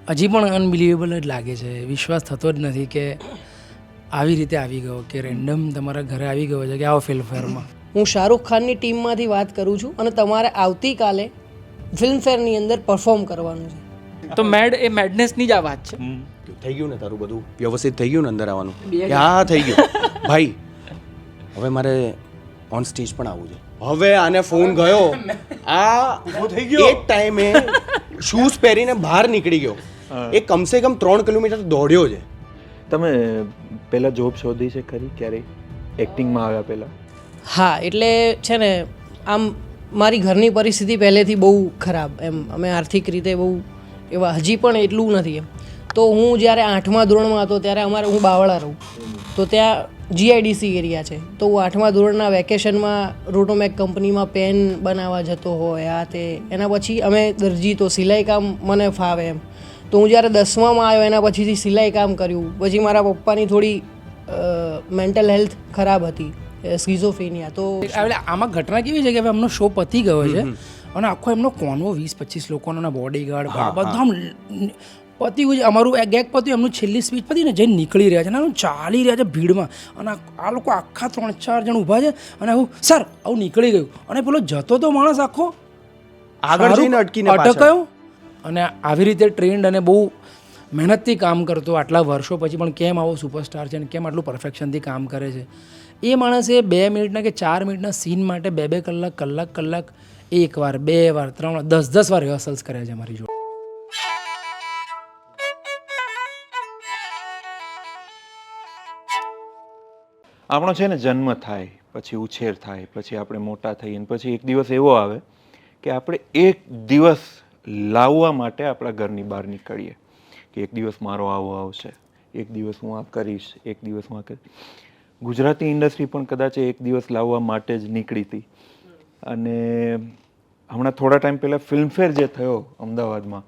હજી પણ અનબિલિવેબલ જ લાગે છે. વિશ્વાસ થતો જ નથી કે આવી રીતે આવી ગયો, કે રેન્ડમ તમારા ઘરે આવી ગયો છે કે આવો ફિલ્મફેરમાં. હું શાહરૂખ ખાનની ટીમમાંથી વાત કરું છું અને તમારે આવતીકાલે ફિલ્મફેરની અંદર પરફોર્મ કરવાનું છે. તો મેડનેસની જ આ વાત છે. થઈ ગયું ને તારું બધું વ્યવસ્થિત થઈ ગયું ને અંદર આવવાનું? હા થઈ ગયું ભાઈ. હવે મારે ઓન સ્ટેજ પણ આવવું છે. હવે આને ફોન ગયો, આ થઈ ગયો એક ટાઈમે શૂઝ પહેરીને બહાર નીકળી ગયો. એ કમસે કમ 3 કિલોમીટર દોડ્યો છે. તમે પહેલાં જોબ શોધી છે ખરી ક્યારેય એક્ટિંગમાં આવ્યા પહેલાં? હા, એટલે છે ને આમ મારી ઘરની પરિસ્થિતિ પહેલેથી બહુ ખરાબ, એમ અમે આર્થિક રીતે બહુ એવા હજી પણ એટલું નથી એમ. તો હું જ્યારે 8મા ધોરણમાં હતો ત્યારે હું બાવળા રહું, તો ત્યાં GIDC એરિયા છે. તો હું 8મા ધોરણના વેકેશનમાં રોટોમેક કંપનીમાં પેન બનાવવા જતો હોય આ તે. એના પછી અમે દરજી, તો સિલાઈ કામ મને ફાવે એમ. તો હું જ્યારે 10મામાં આવ્યો એના પછીથી સિલાઈ કામ કર્યું. પછી મારા પપ્પાની થોડી મેન્ટલ હેલ્થ ખરાબ હતી, સ્કિઝોફ્રેનિયા. તો એટલે આમાં ઘટના કેવી છે કે હવે એમનો શો પતી ગયો છે અને આખો એમનો કોન્વો 20-25 લોકોના બોડીગાર્ડ બધા પતી ગયું છે. અમારું ગેગ પત્યું, એમનું છેલ્લી સ્પીચ પતી ને જઈને નીકળી રહ્યા છે અને ચાલી રહ્યા છે ભીડમાં, અને આ લોકો આખા 3-4 જણ ઊભા છે અને આવું સર આવું નીકળી ગયું, અને પેલો જતો તો માણસ આખો આગળ જઈને અટકીને અટકાયો. અને આવી રીતે ટ્રેન્ડ અને બહુ મહેનતથી કામ કરતો આટલા વર્ષો પછી પણ કેમ આવો સુપરસ્ટાર છે અને કેમ આટલું પરફેક્શનથી કામ કરે છે. એ માણસે 2 મિનિટના કે 4 મિનિટના સીન માટે 2-2 કલાક 1 વાર 2 વાર 3 વાર 10 વાર રિહર્સલ્સ કર્યા છે મારી જોડે. આપણો છે ને જન્મ થાય, પછી ઉછેર થાય, પછી આપણે મોટા થઈએ અને પછી એક દિવસ એવો આવે કે આપણે એક દિવસ લાવવા માટે આપણા ઘરની બહાર નીકળીએ કે એક દિવસ મારો આવો આવશે, એક દિવસ હું આ કરીશ, એક દિવસ હું આ કરીશ. ગુજરાતી ઇન્ડસ્ટ્રી પણ કદાચ એક દિવસ લાવવા માટે જ નીકળી હતી. અને હમણાં થોડા ટાઈમ પહેલાં ફિલ્મફેર જે થયો અમદાવાદમાં,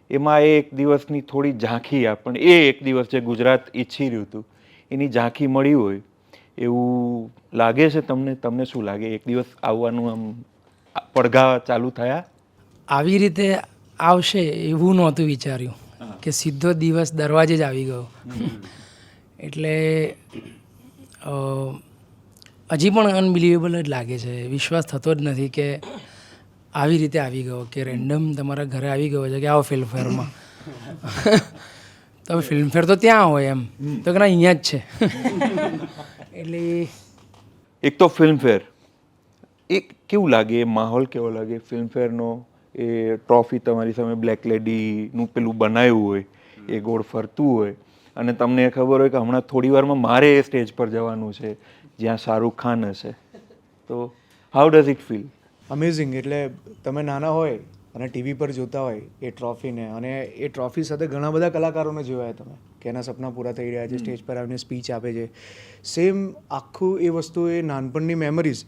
એમાં એ એક દિવસની થોડી ઝાંખી આપણને, એ એક દિવસ જે ગુજરાત ઈચ્છી રહ્યું હતું એની ઝાંખી મળી હોય એવું લાગે છે તમને? તમને શું લાગે એક દિવસ આવવાનું આમ પડઘા ચાલુ થયા? આવી રીતે આવશે એવું નહોતું વિચાર્યું કે સીધો દિવસ દરવાજે જ આવી ગયો. એટલે હજી પણ અનબિલિવેબલ જ લાગે છે. વિશ્વાસ થતો જ નથી કે આવી રીતે આવી ગયો, કે રેન્ડમ તમારા ઘરે આવી ગયો છે કે આવો ફિલ્મફેરમાં. તમે ફિલ્મફેર તો ત્યાં હોય એમ, તો કે ના અહીંયા જ છે. એટલે એક તો ફિલ્મફેર, એક કેવું લાગે, એ માહોલ કેવો લાગે ફિલ્મફેરનો? એ ટ્રોફી તમારી સામે બ્લેક લેડીનું પેલું બનાવ્યું હોય, એ ગોળ ફરતું હોય અને તમને ખબર હોય કે હમણાં થોડી વારમાં મારે એ સ્ટેજ પર જવાનું છે જ્યાં શાહરૂખ ખાન હશે. તો how does it feel? Amazing. એટલે તમે નાના હોય અને ટીવી પર જોતા હોય એ ટ્રોફીને, અને એ ટ્રોફી સાથે ઘણા બધા કલાકારોને જોયા તમે કે એના સપના પૂરા થઈ રહ્યા છે, સ્ટેજ પર આવીને સ્પીચ આપે છે. સેમ આખું એ વસ્તુ, એ નાનપણની મેમરીઝ,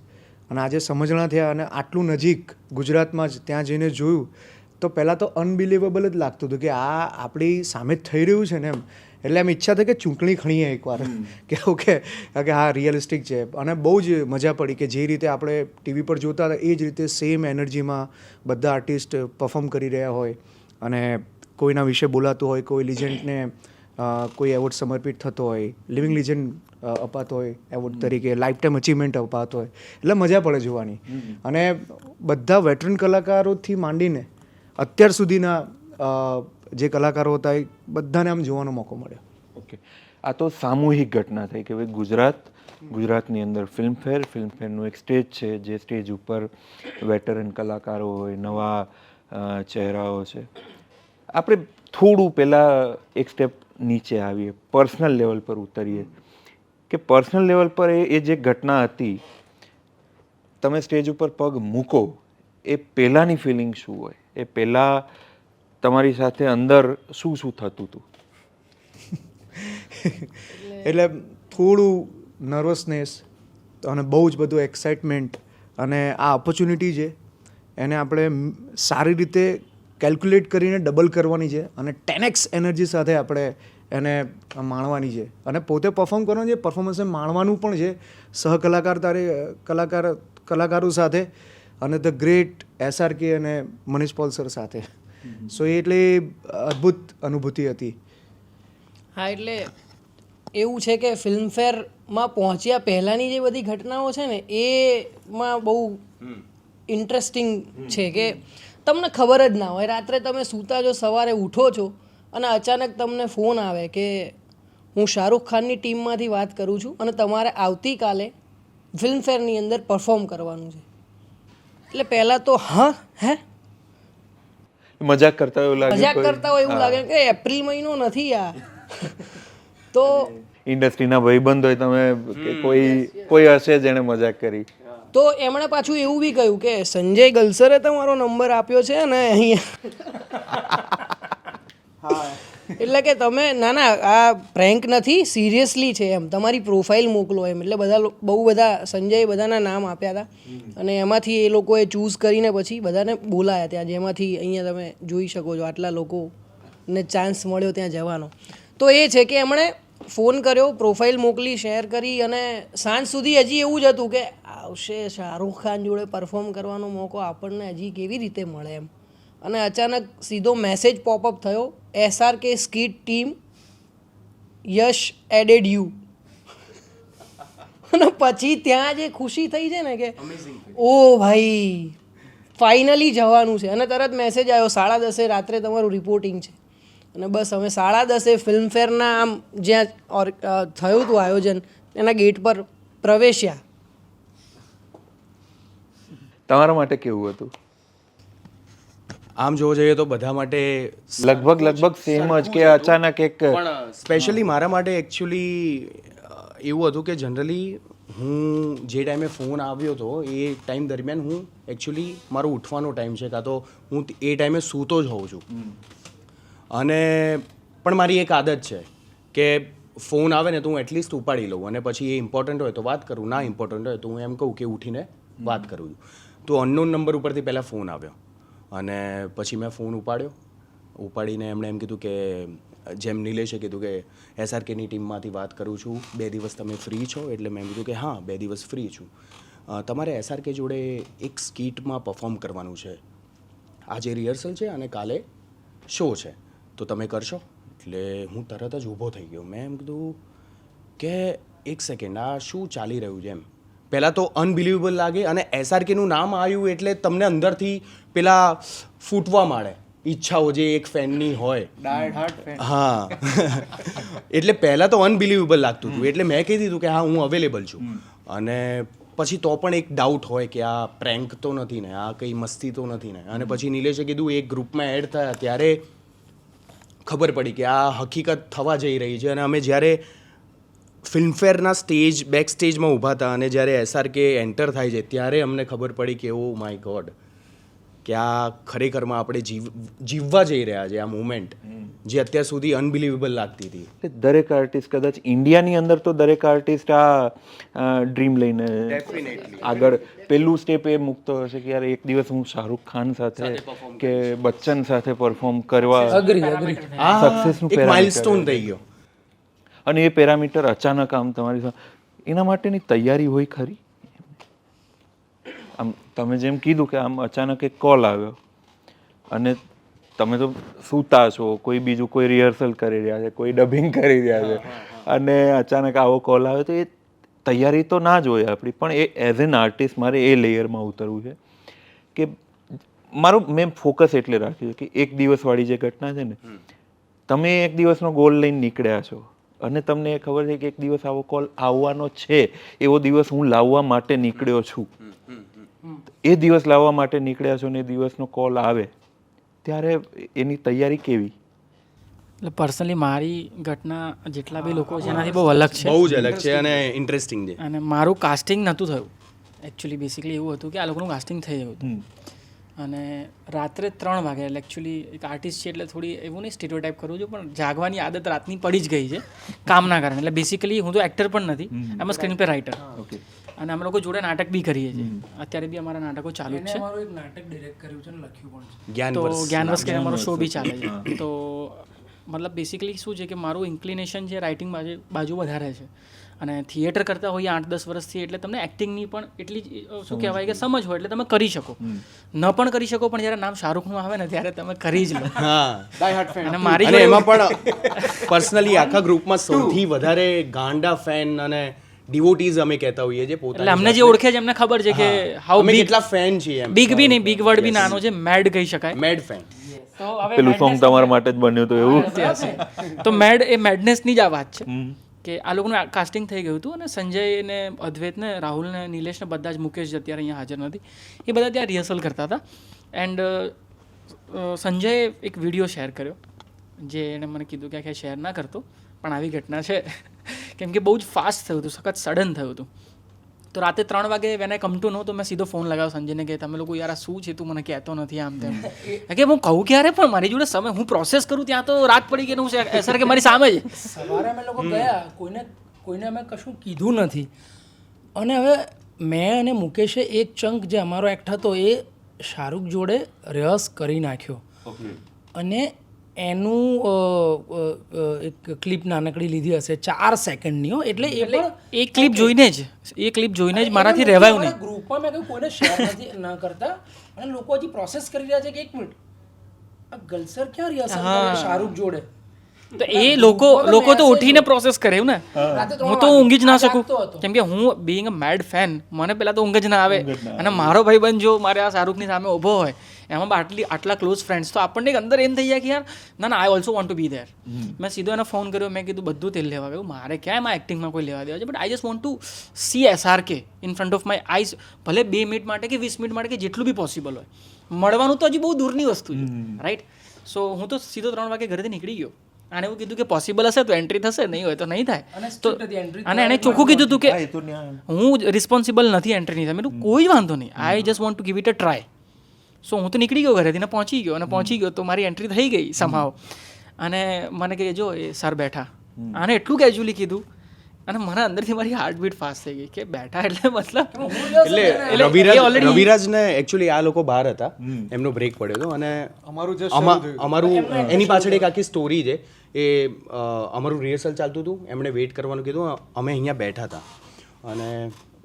અને આજે સમજણા થયા અને આટલું નજીક ગુજરાતમાં જ ત્યાં જઈને જોયું તો પહેલાં તો અનબિલિવેબલ જ લાગતું હતું કે આ આપણી સામે જ થઈ રહ્યું છે ને એમ. એટલે એમ ઈચ્છા થઈ કે ચૂંટણી ખણીએ એકવાર કે ઓકે કે હા રિયલિસ્ટિક છે. અને બહુ જ મજા પડી કે જે રીતે આપણે ટીવી પર જોતા હતા એ જ રીતે સેમ એનર્જીમાં બધા આર્ટિસ્ટ પરફોર્મ કરી રહ્યા હોય, અને કોઈના વિશે બોલાતું હોય, કોઈ લિજેન્ડને કોઈ એવોર્ડ સમર્પિત થતો હોય, લિવિંગ લિજેન્ડ અપાતો હોય એવોર્ડ તરીકે, લાઈફ ટાઈમ અચીવમેન્ટ અપાતો હોય, એટલે મજા પડે જોવાની. અને બધા વેટરન કલાકારોથી માંડીને અત્યાર સુધીના જે કલાકારો હતા એ બધાને આમ જોવાનો મોકો મળ્યો. ઓકે, આ તો સામૂહિક ઘટના થઈ કે ભાઈ ગુજરાતની અંદર ફિલ્મફેરનું એક સ્ટેજ છે, જે સ્ટેજ ઉપર વેટરન કલાકારો હોય, નવા ચહેરાઓ છે. આપણે થોડું પહેલાં એક સ્ટેપ નીચે આવીએ, પર્સનલ લેવલ પર ઉતરીએ કે પર્સનલ લેવલ પર એ જે ઘટના હતી, તમે સ્ટેજ ઉપર પગ મૂકો એ પહેલાંની ફિલિંગ શું હોય? એ પહેલાં તમારી સાથે અંદર શું થતું હતું? એટલે થોડું નર્વસનેસ અને બહુ જ બધું એક્સાઇટમેન્ટ, અને આ ઓપોર્ચ્યુનિટી છે એને આપણે સારી રીતે કેલ્ક્યુલેટ કરીને ડબલ કરવાની છે અને 10x એનર્જી સાથે આપણે એને માણવાની છે, અને પોતે પરફોર્મ કરવાનું છે, પરફોર્મન્સને માણવાનું પણ છે કલાકારો સાથે, અને ધ ગ્રેટ SRK અને મનીષ પોલ સર સાથે. સો એ એટલે અદ્ભુત અનુભૂતિ હતી. હા એટલે એવું છે કે ફિલ્મફેરમાં પહોંચ્યા પહેલાંની જે બધી ઘટનાઓ છે ને એમાં બહુ ઇન્ટરેસ્ટિંગ છે કે તમને ખબર જ ના હોય, રાત્રે તમે સૂતા જો સવારે ઉઠો છો અને અચાનક તમને ફોન આવે કે હું શાહરૂખ ખાનની ટીમમાંથી વાત કરું છું અને તમારે આવતીકાલે ફિલ્મફેરની અંદર પરફોર્મ કરવાનું છે. એટલે પહેલાં તો હે મજાક કરતા એવું લાગે, મજાક કરતા હોય એવું લાગે કે એપ્રિલ મહિનો નથી આ. તો ઇન્ડસ્ટ્રીના ભાઈબંધ હોય તમે કે કોઈ હશે જેણે મજાક કરી. તો એમણે પાછું એવું બી કહ્યું કે સંજય ગલસરે તમારો નંબર આપ્યો છે અને અહીંયા એટલે કે તમે ના આ પ્રેન્ક નથી, સિરિયસલી છે એમ, તમારી પ્રોફાઇલ મોકલો એમ. એટલે બહુ બધા સંજય બધાના નામ આપ્યા હતા અને એમાંથી એ લોકોએ ચૂઝ કરીને પછી બધાને બોલાયા ત્યાં, જેમાંથી અહીંયા તમે જોઈ શકો છો આટલા લોકોને ચાન્સ મળ્યો ત્યાં જવાનો. તો એ છે કે એમણે ફોન કર્યો, પ્રોફાઇલ મોકલી, શેર કરી અને સાંજ સુધી હજી એવું જ હતું કે આવશે શાહરૂખ ખાન જોડે પરફોર્મ કરવાનો મોકો આપણને હજી કેવી રીતે મળે એમ. અને અચાનક સીધો મેસેજ પોપઅપ થયો, SRK skit team Yash added you. અને પછી ત્યાં જે ખુશી થઈ છે ને કે ઓ ભાઈ ફાઇનલી જવાનું છે. અને તરત મેસેજ આવ્યો 10:30 રાત્રે તમારું રિપોર્ટિંગ છે. અને બસ અમે 10:30 ફિલ્મફેરના આમ જ્યાં થયું હતું આયોજન એના ગેટ પર પ્રવેશ્યા. તમારા માટે કેવું હતું? આમ જોવા જઈએ તો બધા માટે લગભગ સેમ જ કે અચાનક એક પણ સ્પેશિયલી મારા માટે એકચ્યુઅલી એવું હતું કે જનરલી હું જે ટાઈમે ફોન આવ્યો હતો એ ટાઈમ દરમિયાન હું એકચ્યુઅલી મારો ઉઠવાનો ટાઈમ છે, કાં તો હું એ ટાઈમે સૂતો જ હોઉં છું. અને પણ મારી એક આદત છે કે ફોન આવે ને તો હું એટલીસ્ટ ઉપાડી લઉં અને પછી એ ઇમ્પોર્ટન્ટ હોય તો વાત કરું, ના ઇમ્પોર્ટન્ટ હોય તો હું એમ કહું કે ઉઠીને વાત કરું છું. તો અનનોન નંબર ઉપરથી પહેલાં ફોન આવ્યો અને પછી મેં ફોન ઉપાડીને એમણે એમ કીધું કે જેમ નિલેશે કીધું કે SRKની ટીમમાંથી વાત કરું છું, 2 દિવસ તમે ફ્રી છો? એટલે મેં કીધું કે હા 2 દિવસ ફ્રી છું. તમારે SRK જોડે એક સ્કીટમાં પરફોર્મ કરવાનું છે, આજે રિહર્સલ છે અને કાલે શો છે, તો તમે કરશો? એટલે હું તરત જ ઊભો થઈ ગયો. મેં એમ કીધું કે એક સેકન્ડ, આ શું ચાલી રહ્યું છે એમ. પહેલાં તો અનબિલિવેબલ લાગે અને SRKનું નામ આવ્યું એટલે તમને અંદરથી પેલા ફૂટવા માંડે ઈચ્છાઓ જે એક ફેનની હોય. હા એટલે પહેલાં તો અનબિલિવેબલ લાગતું હતું. એટલે મેં કહી દીધું કે હા હું અવેલેબલ છું. અને પછી તો પણ એક ડાઉટ હોય કે આ પ્રેન્ક તો નથી ને, આ કંઈ મસ્તી તો નથી ને. અને પછી નિલેશે કીધું એક ગ્રુપમાં એડ થયા ત્યારે ખબર પડી કે આ હકીકત થવા જઈ રહી છે. અને અમે જ્યારે ફિલ્મફેરના બેક સ્ટેજમાં ઊભા હતા અને જ્યારે SRK એન્ટર થાય છે ત્યારે અમને ખબર પડી કે ઓ માય ગોડ, કે આ ખરેખરમાં આપણે જીવવા જઈ રહ્યા છે આ મુમેન્ટ જે અત્યાર સુધી અનબિલિવેબલ લાગતી હતી. દરેક આર્ટિસ્ટ, કદાચ ઇન્ડિયાની અંદર તો દરેક આર્ટિસ્ટ આ ડ્રીમ લઈને આગળ પહેલું સ્ટેપ એ મૂકતો હશે કે યાર એક દિવસ હું શાહરૂખ ખાન સાથે કે બચ્ચન સાથે પરફોર્મ કરવા. સક્સેસનું એક માઇલસ્ટોન થઈ ગયો. અને એ પેરામીટર અચાનક આમ તમારી સાથે, એના માટેની તૈયારી હોય ખરી? આમ તમે જેમ કીધું કે આમ અચાનક એક કોલ આવ્યો અને તમે તો સૂતા છો, કોઈ બીજું કોઈ રિહર્સલ કરી રહ્યા છે, કોઈ ડબિંગ કરી રહ્યા છે અને અચાનક આવો કોલ આવે તો એ તૈયારી તો ના જ હોય આપણી. પણ એ એઝ એન આર્ટિસ્ટ મારે એ લેયરમાં ઉતરવું છે કે મેં ફોકસ એટલે રાખ્યું છે કે એક દિવસવાળી જે ઘટના છે ને, તમે એક દિવસનો ગોલ લઈને નીકળ્યા છો અને તમને એ ખબર છે કે એક દિવસ આવો કોલ આવવાનો છે, એવો દિવસ હું લાવવા માટે નીકળ્યો છું. એ દિવસ લાવવા માટે નીકળ્યા છો ને એ દિવસનો કોલ આવે ત્યારે એની તૈયારી કેવી? એટલે પર્સનલી મારી ઘટના જેટલા બી લોકો છે એનાથી બહુ અલગ છે, બહુ જ અલગ છે અને ઇન્ટરેસ્ટિંગ છે. અને મારું કાસ્ટિંગ નહોતું થયું. એકચ્યુઅલી બેસિકલી એવું હતું કે આ લોકોનું કાસ્ટિંગ થઈ ગયું હતું અને રાત્રે 3 વાગે, એટલે એકચ્યુઅલી એક આર્ટિસ્ટ છે એટલે થોડી એવું નહીં સ્ટીરિયોટાઈપ કરું છું, પણ જાગવાની આદત રાતની પડી જ ગઈ છે કામના કારણે. એટલે બેસિકલી હું તો એક્ટર પણ નથી, આમ સ્ક્રીન પે રાઇટર. અને અમે લોકો જોડે નાટક બી કરીએ છીએ. અત્યારે બી અમારા નાટકો ચાલુ જ છે. એક નાટક ડિરેક્ટ કર્યું છે અને લખ્યું પણ છે. તો જ્ઞાનવશ કરીને અમારો શો બી ચાલે છે. તો મતલબ બેસિકલી શું છે કે મારું ઇન્ક્લિનેશન છે રાઇટિંગ બાજુ વધારે છે અને થિયેટર કરતા હોઈએ 8-10 વર્ષથી એટલે તમને એક્ટિંગની પણ એટલી શું કહેવાય કે સમજ હોય એટલે તમે કરી શકો ન પણ કરી શકો પણ જ્યારે નામ શાહરૂખનું આવે ને ત્યારે તમે કરી જ લો. અને મારી અને એમાં પણ પર્સનલી આખા ગ્રુપમાં સૌથી વધારે ગાંડા ફેન અને ડિવોટીઝ અમે કહેતા હોઈએ છીએ એટલે પોતાની અમને જે ઓળખે છે એમને ખબર છે કે હાઉ અમે બિગ કેટલા ફેન છીએ એમ બિગ બી નહીં, બિગ વર્ડ બી નાનો છે, મેડ કહી શકાય. મેડ ફેન. તો હવે પેલું સોંગ તમારા માટે જ બન્યું હતું એવું. તો મેડ એ મેડનેસની જ આ વાત છે કે આ લોકોનું કાસ્ટિંગ થઈ ગયું હતું અને સંજય ને અદ્વૈત ને રાહુલ ને નિલેશ ને બધા જ, મુકેશ જે અત્યારે અહીંયા હાજર નથી, એ બધા ત્યાં રિહર્સલ કરતા હતા. એન્ડ સંજયે એક વિડીયો શેર કર્યો જે એણે મને કીધું કે શેર ના કરતો પણ આવી ઘટના છે કેમ કે બહુ જ ફાસ્ટ થયું હતું, સખત સડન થયું હતું. તો રાતે 3 વાગે વેન આઈ કમ ટુ નો તો મેં સીધો ફોન લગાવ્યો સંજયને કે તમે લોકો યાર આ શું છે, તું મને કહેતો નથી આમ તેમ. કે હું કહું ક્યારે પણ મારી જોડે સમય હું પ્રોસેસ કરું ત્યાં તો રાત પડી ગઈ, હું સર કે મારી સામે જ. સવારે અમે લોકો ગયા, કોઈને અમે કશું કીધું નથી. અને હવે મેં અને મુકેશે એક ચંક જે અમારો એક્ટ હતો એ શાહરૂખ જોડે રિહર્સ કરી નાખ્યો અને એનું એક ક્લિપ નાનકડી લીધી હશે 4 સેકન્ડની. એટલે એ પણ એ ક્લિપ જોઈને જ મારાથી રહેવાયું નહીં. ગ્રુપમાં મેં કહ્યું કોઈને શેર નથી ન કરતા અને લોકો હજી પ્રોસેસ કરી રહ્યા છે કે 1 મિનિટ આ ગલસર ક્યાં રિહર્સલ કરે શાહરૂખ જોડે. તો એ લોકો તો ઉઠીને પ્રોસેસ કરે ને, હું તો ઊંઘી જ ના શકું કેમ કે હું બિંગ અ મેડ ફેન મને પહેલાં તો ઊંઘ જ ના આવે. અને મારો ભાઈબંધ જો મારે આ શાહરૂખની સામે ઊભો હોય એમાં આટલા ક્લોઝ ફ્રેન્ડ્સ તો આપણને અંદર એમ થઈ જાય કે યાર ના I also want to be there. મેં સીધો એને ફોન કર્યો, મેં કીધું બધું તેલ લેવા ગયું, મારે ક્યાં એમાં એક્ટિંગમાં કોઈ લેવા દેવા છે, but I just want two C SRK in front of my eyes. ભલે 2 મિનિટ માટે કે 20 મિનિટ માટે કે જેટલું બી પોસિબલ હોય, મળવાનું તો હજી બહુ દૂરની વસ્તુ છે, રાઈટ. સો હું તો સીધો 3 વાગે ઘરેથી નીકળી ગયો. આને એવું કીધું કે પોસિબલ હશે તો એન્ટ્રી થશે, નહીં હોય તો નહીં થાય. તો અને એણે ચોખ્ખું કીધું હતું કે હું રિસ્પોન્સિબલ નથી એન્ટ્રીની. તમે કોઈ વાંધો નહીં, I just want to give it a try. So હું તો નીકળી ગયો ઘરેથી ને પહોંચી ગયો તો મારી એન્ટ્રી થઈ ગઈ સમહાવ. અને મને કહે જો એ સર બેઠા, આને એટલું કેજ્યુઅલી કીધું અને મને અંદરથી મારી હાર્ટબીટ ફાસ્ટ થઈ ગઈ કે બેઠા એટલે મતલબ એટલે રવિરાજને એકચ્યુઅલી આ લોકો બહાર હતા, એમનો બ્રેક પડ્યો હતો અને અમારું એની પાછળ એક આખી સ્ટોરી છે. એ અમારું રિહર્સલ ચાલતું હતું, એમણે વેઇટ કરવાનું કીધું, અમે અહીંયા બેઠા હતા અને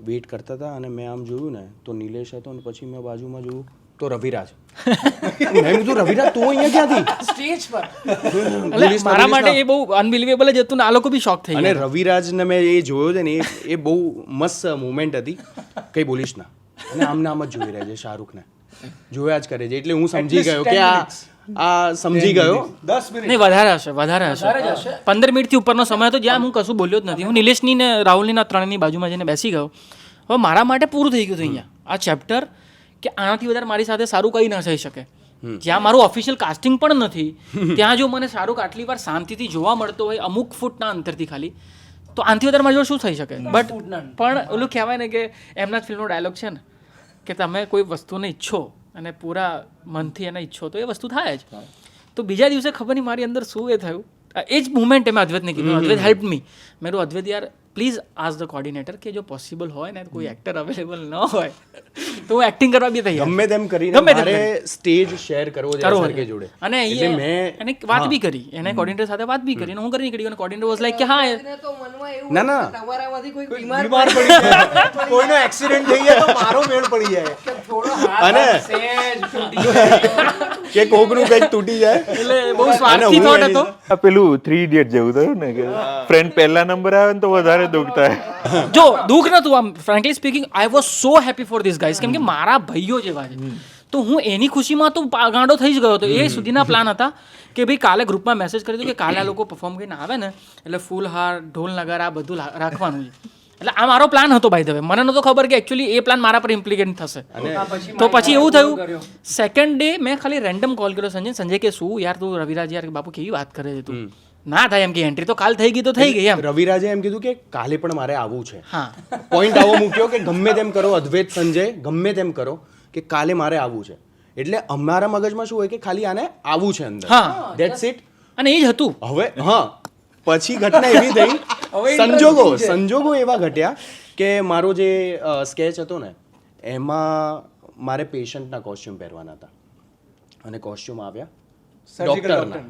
વેઇટ કરતા હતા અને મેં આમ જોયું ને તો નિલેશ હતો અને પછી મેં બાજુમાં જોયું તો રવિરાજ. મેં કીધું રવિરાજ તું અહીંયા ક્યાંથી સ્ટેજ પર. એટલે મારા માટે એ બહુ અનબિલિવેબલ જ હતું ને આ લોકો બી શોક થઈ ગયા. અને રવિરાજને મેં એ જોયો છે ને એ બહુ મસ્ત મુમેન્ટ હતી, કંઈ બોલીશ ના. અને આમને આમ જ જોઈ રહ્યા છે શાહરૂખને, જોયા જ કરે છે. એટલે હું સમજી ગયો કે આ સમજી ગયો 10 મિનિટ નહીં વધારે હશે 15 મિનિટથી ઉપરનો સમય હતો જ્યાં હું કશું બોલ્યો જ નથી. હું નિલેશની ને રાહુલની ના 3ની બાજુમાં જઈને બેસી ગયો. હવે મારા માટે પૂરું થઈ ગયું હતું અહીંયા આ ચેપ્ટર કે આનાથી વધારે મારી સાથે સારું કંઈ ન થઈ શકે. જ્યાં મારું ઓફિશિયલ કાસ્ટિંગ પણ નથી ત્યાં જો મને શાહરૂખ આટલી વાર શાંતિથી જોવા મળતો હોય અમુક ફૂટના અંતરથી ખાલી, તો આનાથી વધારે મારી જોડે શું થઈ શકે. બટ પણ ઓલું કહેવાય ને કે એમના જ ફિલ્મનો ડાયલોગ છે ને કે તમે કોઈ વસ્તુને ઈચ્છો અને પૂરા મનથી એને ઈચ્છો તો એ વસ્તુ થાય જ. તો બીજા દિવસે ખબર નહીં મારી અંદર શું એ થયું, એ જ મુમેન્ટ મેં અદ્વૈતને કીધું, અદ્વૈત હેલ્પ મી. મેં અદ્વૈત યાર પ્લીઝ આસ્ક ધ કોર્ડિનેટર કે જો પોસિબલ હોય ને કોઈ એક્ટર અવેલેબલ ન હોય તો હું એક્ટિંગ કરવા બી તૈયાર. ગમે તેમ કરીને મારે સ્ટેજ શેર કરવો છે SRK જોડે. અને એને વાત બી કરી, એને કોર્ડિનેટર સાથે વાત બી કરી અને હું કરી નીકળી ગયો. અને કોર્ડિનેટર વોઝ લાઈક કે હા ના ના તમારામાંથી કોઈ બીમાર પડી જાય, કોઈનો એક્સિડન્ટ થઈ જાય તો મારો મેળ પડી જાય અને કે કોકનું કંઈક તૂટી જાય. એટલે બહુ સ્વાર્થી થોટ હતો. આ પેલું 3 ઇડિયટ જેવું થયું ને કે ફ્રેન્ડ પહેલા નંબર આવે ને તો વધારે દુઃખ થાય. જો દુઃખ નતું, આમ frankly speaking I was so happy for this guys કેમ કે મારા ભાઈઓ જેવા છે. તો હું એની ખુશીમાં તો ગાંડો થઈ જ ગયો હતો. એ સુધીના પ્લાન હતા કે ભાઈ કાલે ગ્રુપમાં મેસેજ કરી દઉં કે કાલે આ લોકો પરફોર્મ કરીને આવે ને એટલે ફૂલ હાર ઢોલ નગારા આ બધું રાખવાનું છે. એટલે આ મારો પ્લાન હતો ભાઈ. હવે મને નતો ખબર કે એકચ્યુઅલી એ પ્લાન મારા પર ઇમ્પ્લિકેટ થશે. તો પછી એવું થયું, સેકન્ડ ડે મેં ખાલી રેન્ડમ કોલ કર્યો સંજય કે શું યાર તું રવિરાજ યાર બાપુ કેવી વાત કરે છે તું, ના થાય એમ કે એન્ટ્રી તો કાલ થઈ ગઈ તો થઈ ગઈ એમ. રવિરાજે એમ કીધું કે કાલે પણ મારે આવવું છે. હા પોઈન્ટ આવો મૂક્યો કે ગમે તેમ કરો અદ્વૈત સંજય ગમે તેમ કરો કે કાલે મારે આવવું છે. એટલે અમારા મગજમાં શું હોય કે ખાલી આને આવવું છે અંદર, હા ધેટ્સ ઇટ. અને એ જ હતું. હવે પછી ઘટના એવી થઈ, સંજોગો એવા ઘટ્યા કે મારો જે સ્કેચ હતો ને એમાં મારે પેશન્ટના કોસ્ચ્યુમ પહેરવાના હતા અને કોસ્ચ્યુમ આવ્યા, ડોક્ટરના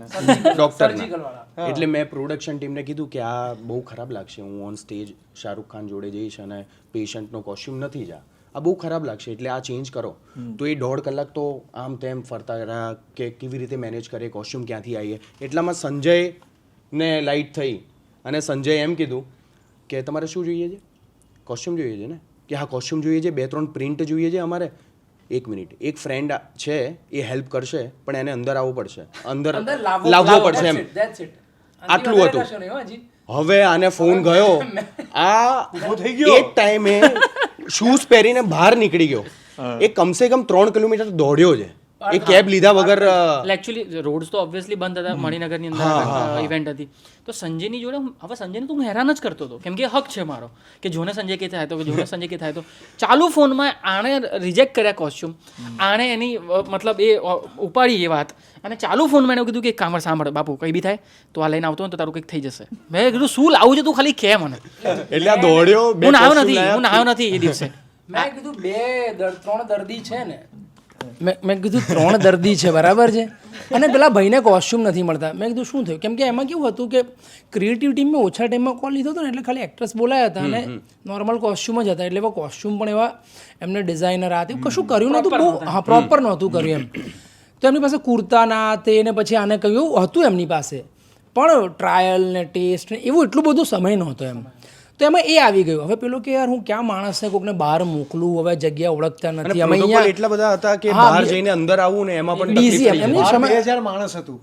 એટલે મેં પ્રોડક્શન ટીમને કીધું કે આ બહુ ખરાબ લાગશે, હું ઓન સ્ટેજ શાહરુખ ખાન જોડે જઈશ અને પેશન્ટનો કોસ્ટ્યુમ નથી જા, આ બહુ ખરાબ લાગશે, એટલે આ ચેન્જ કરો. તો એ 1.5 કલાક તો આમ તેમ ફરતા રહ્યા કે કેવી રીતે મેનેજ કરે, કોસ્ટ્યુમ ક્યાંથી આવીએ. એટલામાં સંજયને લાઇટ થઈ અને સંજય એમ કીધું કે તમારે શું જોઈએ છે, કોસ્ટ્યુમ જોઈએ છે ને, કે હા કોસ્ટ્યુમ જોઈએ છે, 2-3 પ્રિન્ટ જોઈએ છે અમારે. 1 મિનિટ, એક ફ્રેન્ડ છે એ હેલ્પ કરશે પણ એને અંદર આવવું પડશે, અંદર લાવવો પડશે એમ, આટલું હતું. હવે આને ફોન ગયો, આ એ ટાઈમે શૂઝ પહેરીને બહાર નીકળી ગયો, એ કમસે કમ 3 કિલોમીટર દોડ્યો છે એ કેબ લીધા વગર. એકચ્યુઅલી રોડ્સ તો ઓબ્વિયસલી બંધ હતા, મણિનગરની અંદર ઇવેન્ટ હતી. તો સંજયની જોડે હવે સંજયને તો હું હેરાન જ કરતો હતો, કેમ કે હક છે મારો કે જોને સંજય કે થાય તો, કે જોને સંજય કે થાય તો. ચાલુ ફોનમાં આણે રિજેક્ટ કર્યા કોસ્ટ્યુમ, આણે એની મતલબ એ ઉપાડી એ વાત, અને ચાલુ ફોનમાં એને કીધું કે કામર સાંભળ બાપુ કંઈ બી થાય તો આ લઈને આવતો હોય તો તારું કંઈક થઈ જશે. મેં કીધું શું લાવું છે તું ખાલી કે મને. એટલે આ દોડ્યો, હું નાયો નથી એ દિવસે. મેં કીધું 3 દર્દી છે ને, મેં કીધું 3 દર્દી છે બરાબર છે, અને પેલા ભાઈને કોસ્ટ્યુમ નથી મળતા. મેં કીધું શું થયું, કેમ કે એમાં કેવું હતું કે ક્રિએટિવ ટીમે ઓછા ટાઈમમાં કોલ લીધો હતો ને, એટલે ખાલી એક્ટ્રેસ બોલાયા હતા અને નોર્મલ કોસ્ટ્યુમ જ હતા, એટલે એવા કોસ્ટ્યુમ પણ એવા એમને ડિઝાઇનર આ તેવું કશું કર્યું નહોતું, બહુ હા પ્રોપર નહોતું કર્યું એમ. તો એમની પાસે કુર્તા ના તે ને પછી આને કહ્યું હતું એમની પાસે, પણ ટ્રાયલ ને ટેસ્ટ ને એવું એટલું બધું સમય નહોતો એમ. તો એમાં એ આવી ગયું. હવે પેલો કે યાર હું ક્યાં માણસને કોકને બહાર મોકલું, હવે જગ્યા ઓળખતા નથી, અમે અહીંયા એટલા બધા હતા કે બહાર જઈને અંદર આવવું ને એમાં પણ તકલીફ થઈ જાય. 2000 માણસ હતું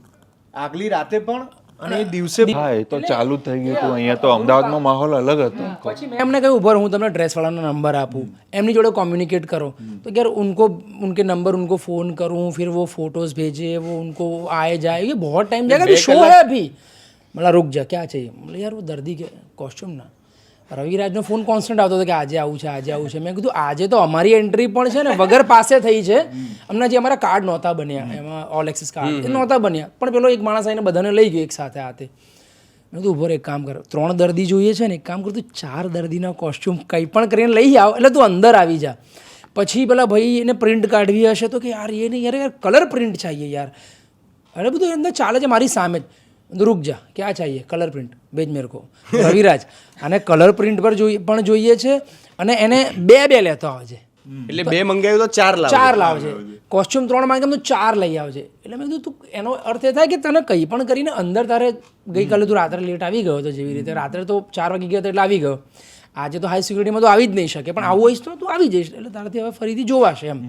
આગલી રાતે પણ, અને એ દિવસે હા એ તો ચાલુ જ થઈ ગયું હતું. અહીંયા તો અમદાવાદમાં માહોલ અલગ હતો. પછી મેં એમને કહ્યું ઉભર હું તમને ડ્રેસવાળાનો નંબર આપું, એમની જોડે કોમ્યુનિકેટ કરો. તો यार उनके नंबर उनको फ़ोन करूँ, फिर वो फोटोज़ भेजे, वो उनको आए जाए, ये बहुत टाइम जाएगा, अभी शो है अभी. मतलब रुक जा क्या चाहिए, मतलब यार वो दर्दी के कॉस्ट्यूम ना. રવિરાજનો ફોન કોન્સ્ટન્ટ આવતો હતો કે આજે આવું છે આજે આવું છે. મેં કીધું આજે તો અમારી એન્ટ્રી પણ છે ને વગર પાસે થઈ છે, હમણાં જે અમારા કાર્ડ નહોતા બન્યા એમાં ઓલ એક્સેસ કાર્ડ એ નહોતા બન્યા, પણ પેલો એક માણસ આવીને બધાને લઈ ગયો એક સાથે હાથે. મેં કીધું ઉભો એક કામ કરો, 3 દર્દી જોઈએ છે ને, એક કામ કર તું 4 દર્દીના કોસ્ટ્યુમ કંઈ પણ કરીને લઈ આવ, એટલે તું અંદર આવી જા. પછી પેલા ભાઈ એને પ્રિન્ટ કાઢવી હશે તો કે યાર એ નહીં યાર કલર પ્રિન્ટ चाहिए યાર, અરે બધું અંદર ચાલે છે મારી સામે જ. रुक जा क्या चाहिए, कलर प्रिंट भेज मेरे को. રવિરાજ અને કલર પ્રિન્ટ પર પણ જોઈએ છે, અને એને 2 લેતો આવજે, એટલે 2 મંગાવ્યું તો 4 લાવજે. કોસ્ટ્યુમ 3 માંગે તો 4 લઈ આવજે. એટલે મેં કીધું તું એનો અર્થ એ થાય કે તને કંઈ પણ કરીને અંદર તારે ગઈકાલે તું રાત્રે લેટ આવી ગયો હતો, જેવી રીતે રાત્રે તો 4 વાગી ગયો હતો એટલે આવી ગયો, આજે તો હાઈ સિક્યુરિટીમાં તો આવી જ નહીં શકે, પણ આવું હોઈશ તો તું આવી જઈશ, એટલે તારાથી હવે ફરીથી જોવાશે એમ.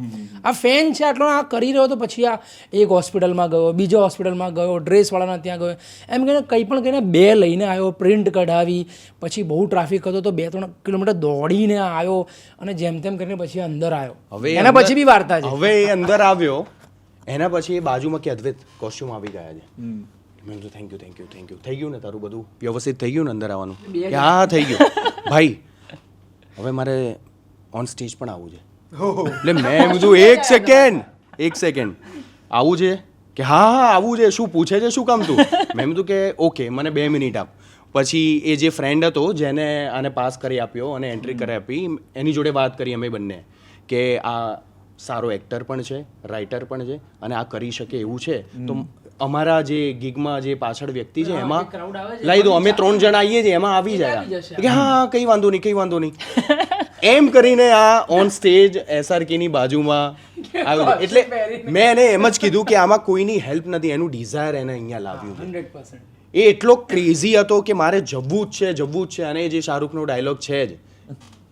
આ ફેન છે આટલો આ કરી રહ્યો તો પછી આ એક હોસ્પિટલમાં ગયો, બીજા હોસ્પિટલમાં ગયો, ડ્રેસવાળાના ત્યાં ગયો, એમ કહીને કંઈ પણ કહીને 2 લઈને આવ્યો, પ્રિન્ટ કઢાવી, પછી બહુ ટ્રાફિક હતો તો 2-3 કિલોમીટર દોડીને આવ્યો, અને જેમ તેમ કરીને પછી અંદર આવ્યો. હવે એના પછી બી વાર્તા છે. હવે એ અંદર આવ્યો, એના પછી એ બાજુમાં કે અદ્વૈત કોસ્ટ્યુમ આવી ગયા છે. મેં કીધું થેન્ક યુ થઈ ગયું ને તારું બધું વ્યવસ્થિત થઈ ગયું ને અંદર આવવાનું, કે હા થઈ ગયું ભાઈ, હવે મારે ઓન સ્ટેજ પણ આવવું છે. એટલે મેં કીધું એક સેકન્ડ આવું છે કે હા આવવું છે, શું પૂછે છે શું કામ તું. મેં કીધું કે ઓકે મને 2 મિનિટ આપ. પછી એ જે ફ્રેન્ડ હતો જેને આને પાસ કરી આપ્યો અને એન્ટ્રી કરી આપી, એની જોડે વાત કરી અમે બંને કે આ સારો એક્ટર પણ છે, રાઇટર પણ છે, અને આ કરી શકે એવું છે, તો અમારા જે ગીગમાં જે પાછળ વ્યક્તિ છે એમાં લઈ દો, અમે 3 જણા આવીએ છીએ એમાં આવી જાય. કે હા કંઈ વાંધો નહીં એમ કરીને આ ઓન સ્ટેજ SRKની બાજુમાં આવ્યું. એટલે મેં એને એમ જ કીધું કે આમાં કોઈની હેલ્પ નથી, એનું ડિઝાયર એને અહીંયા લાવ્યું છે. 100%. એ એટલો ક્રેઝી હતો કે મારે જવું જ છે. અને જે શાહરુખનો ડાયલોગ છે જ,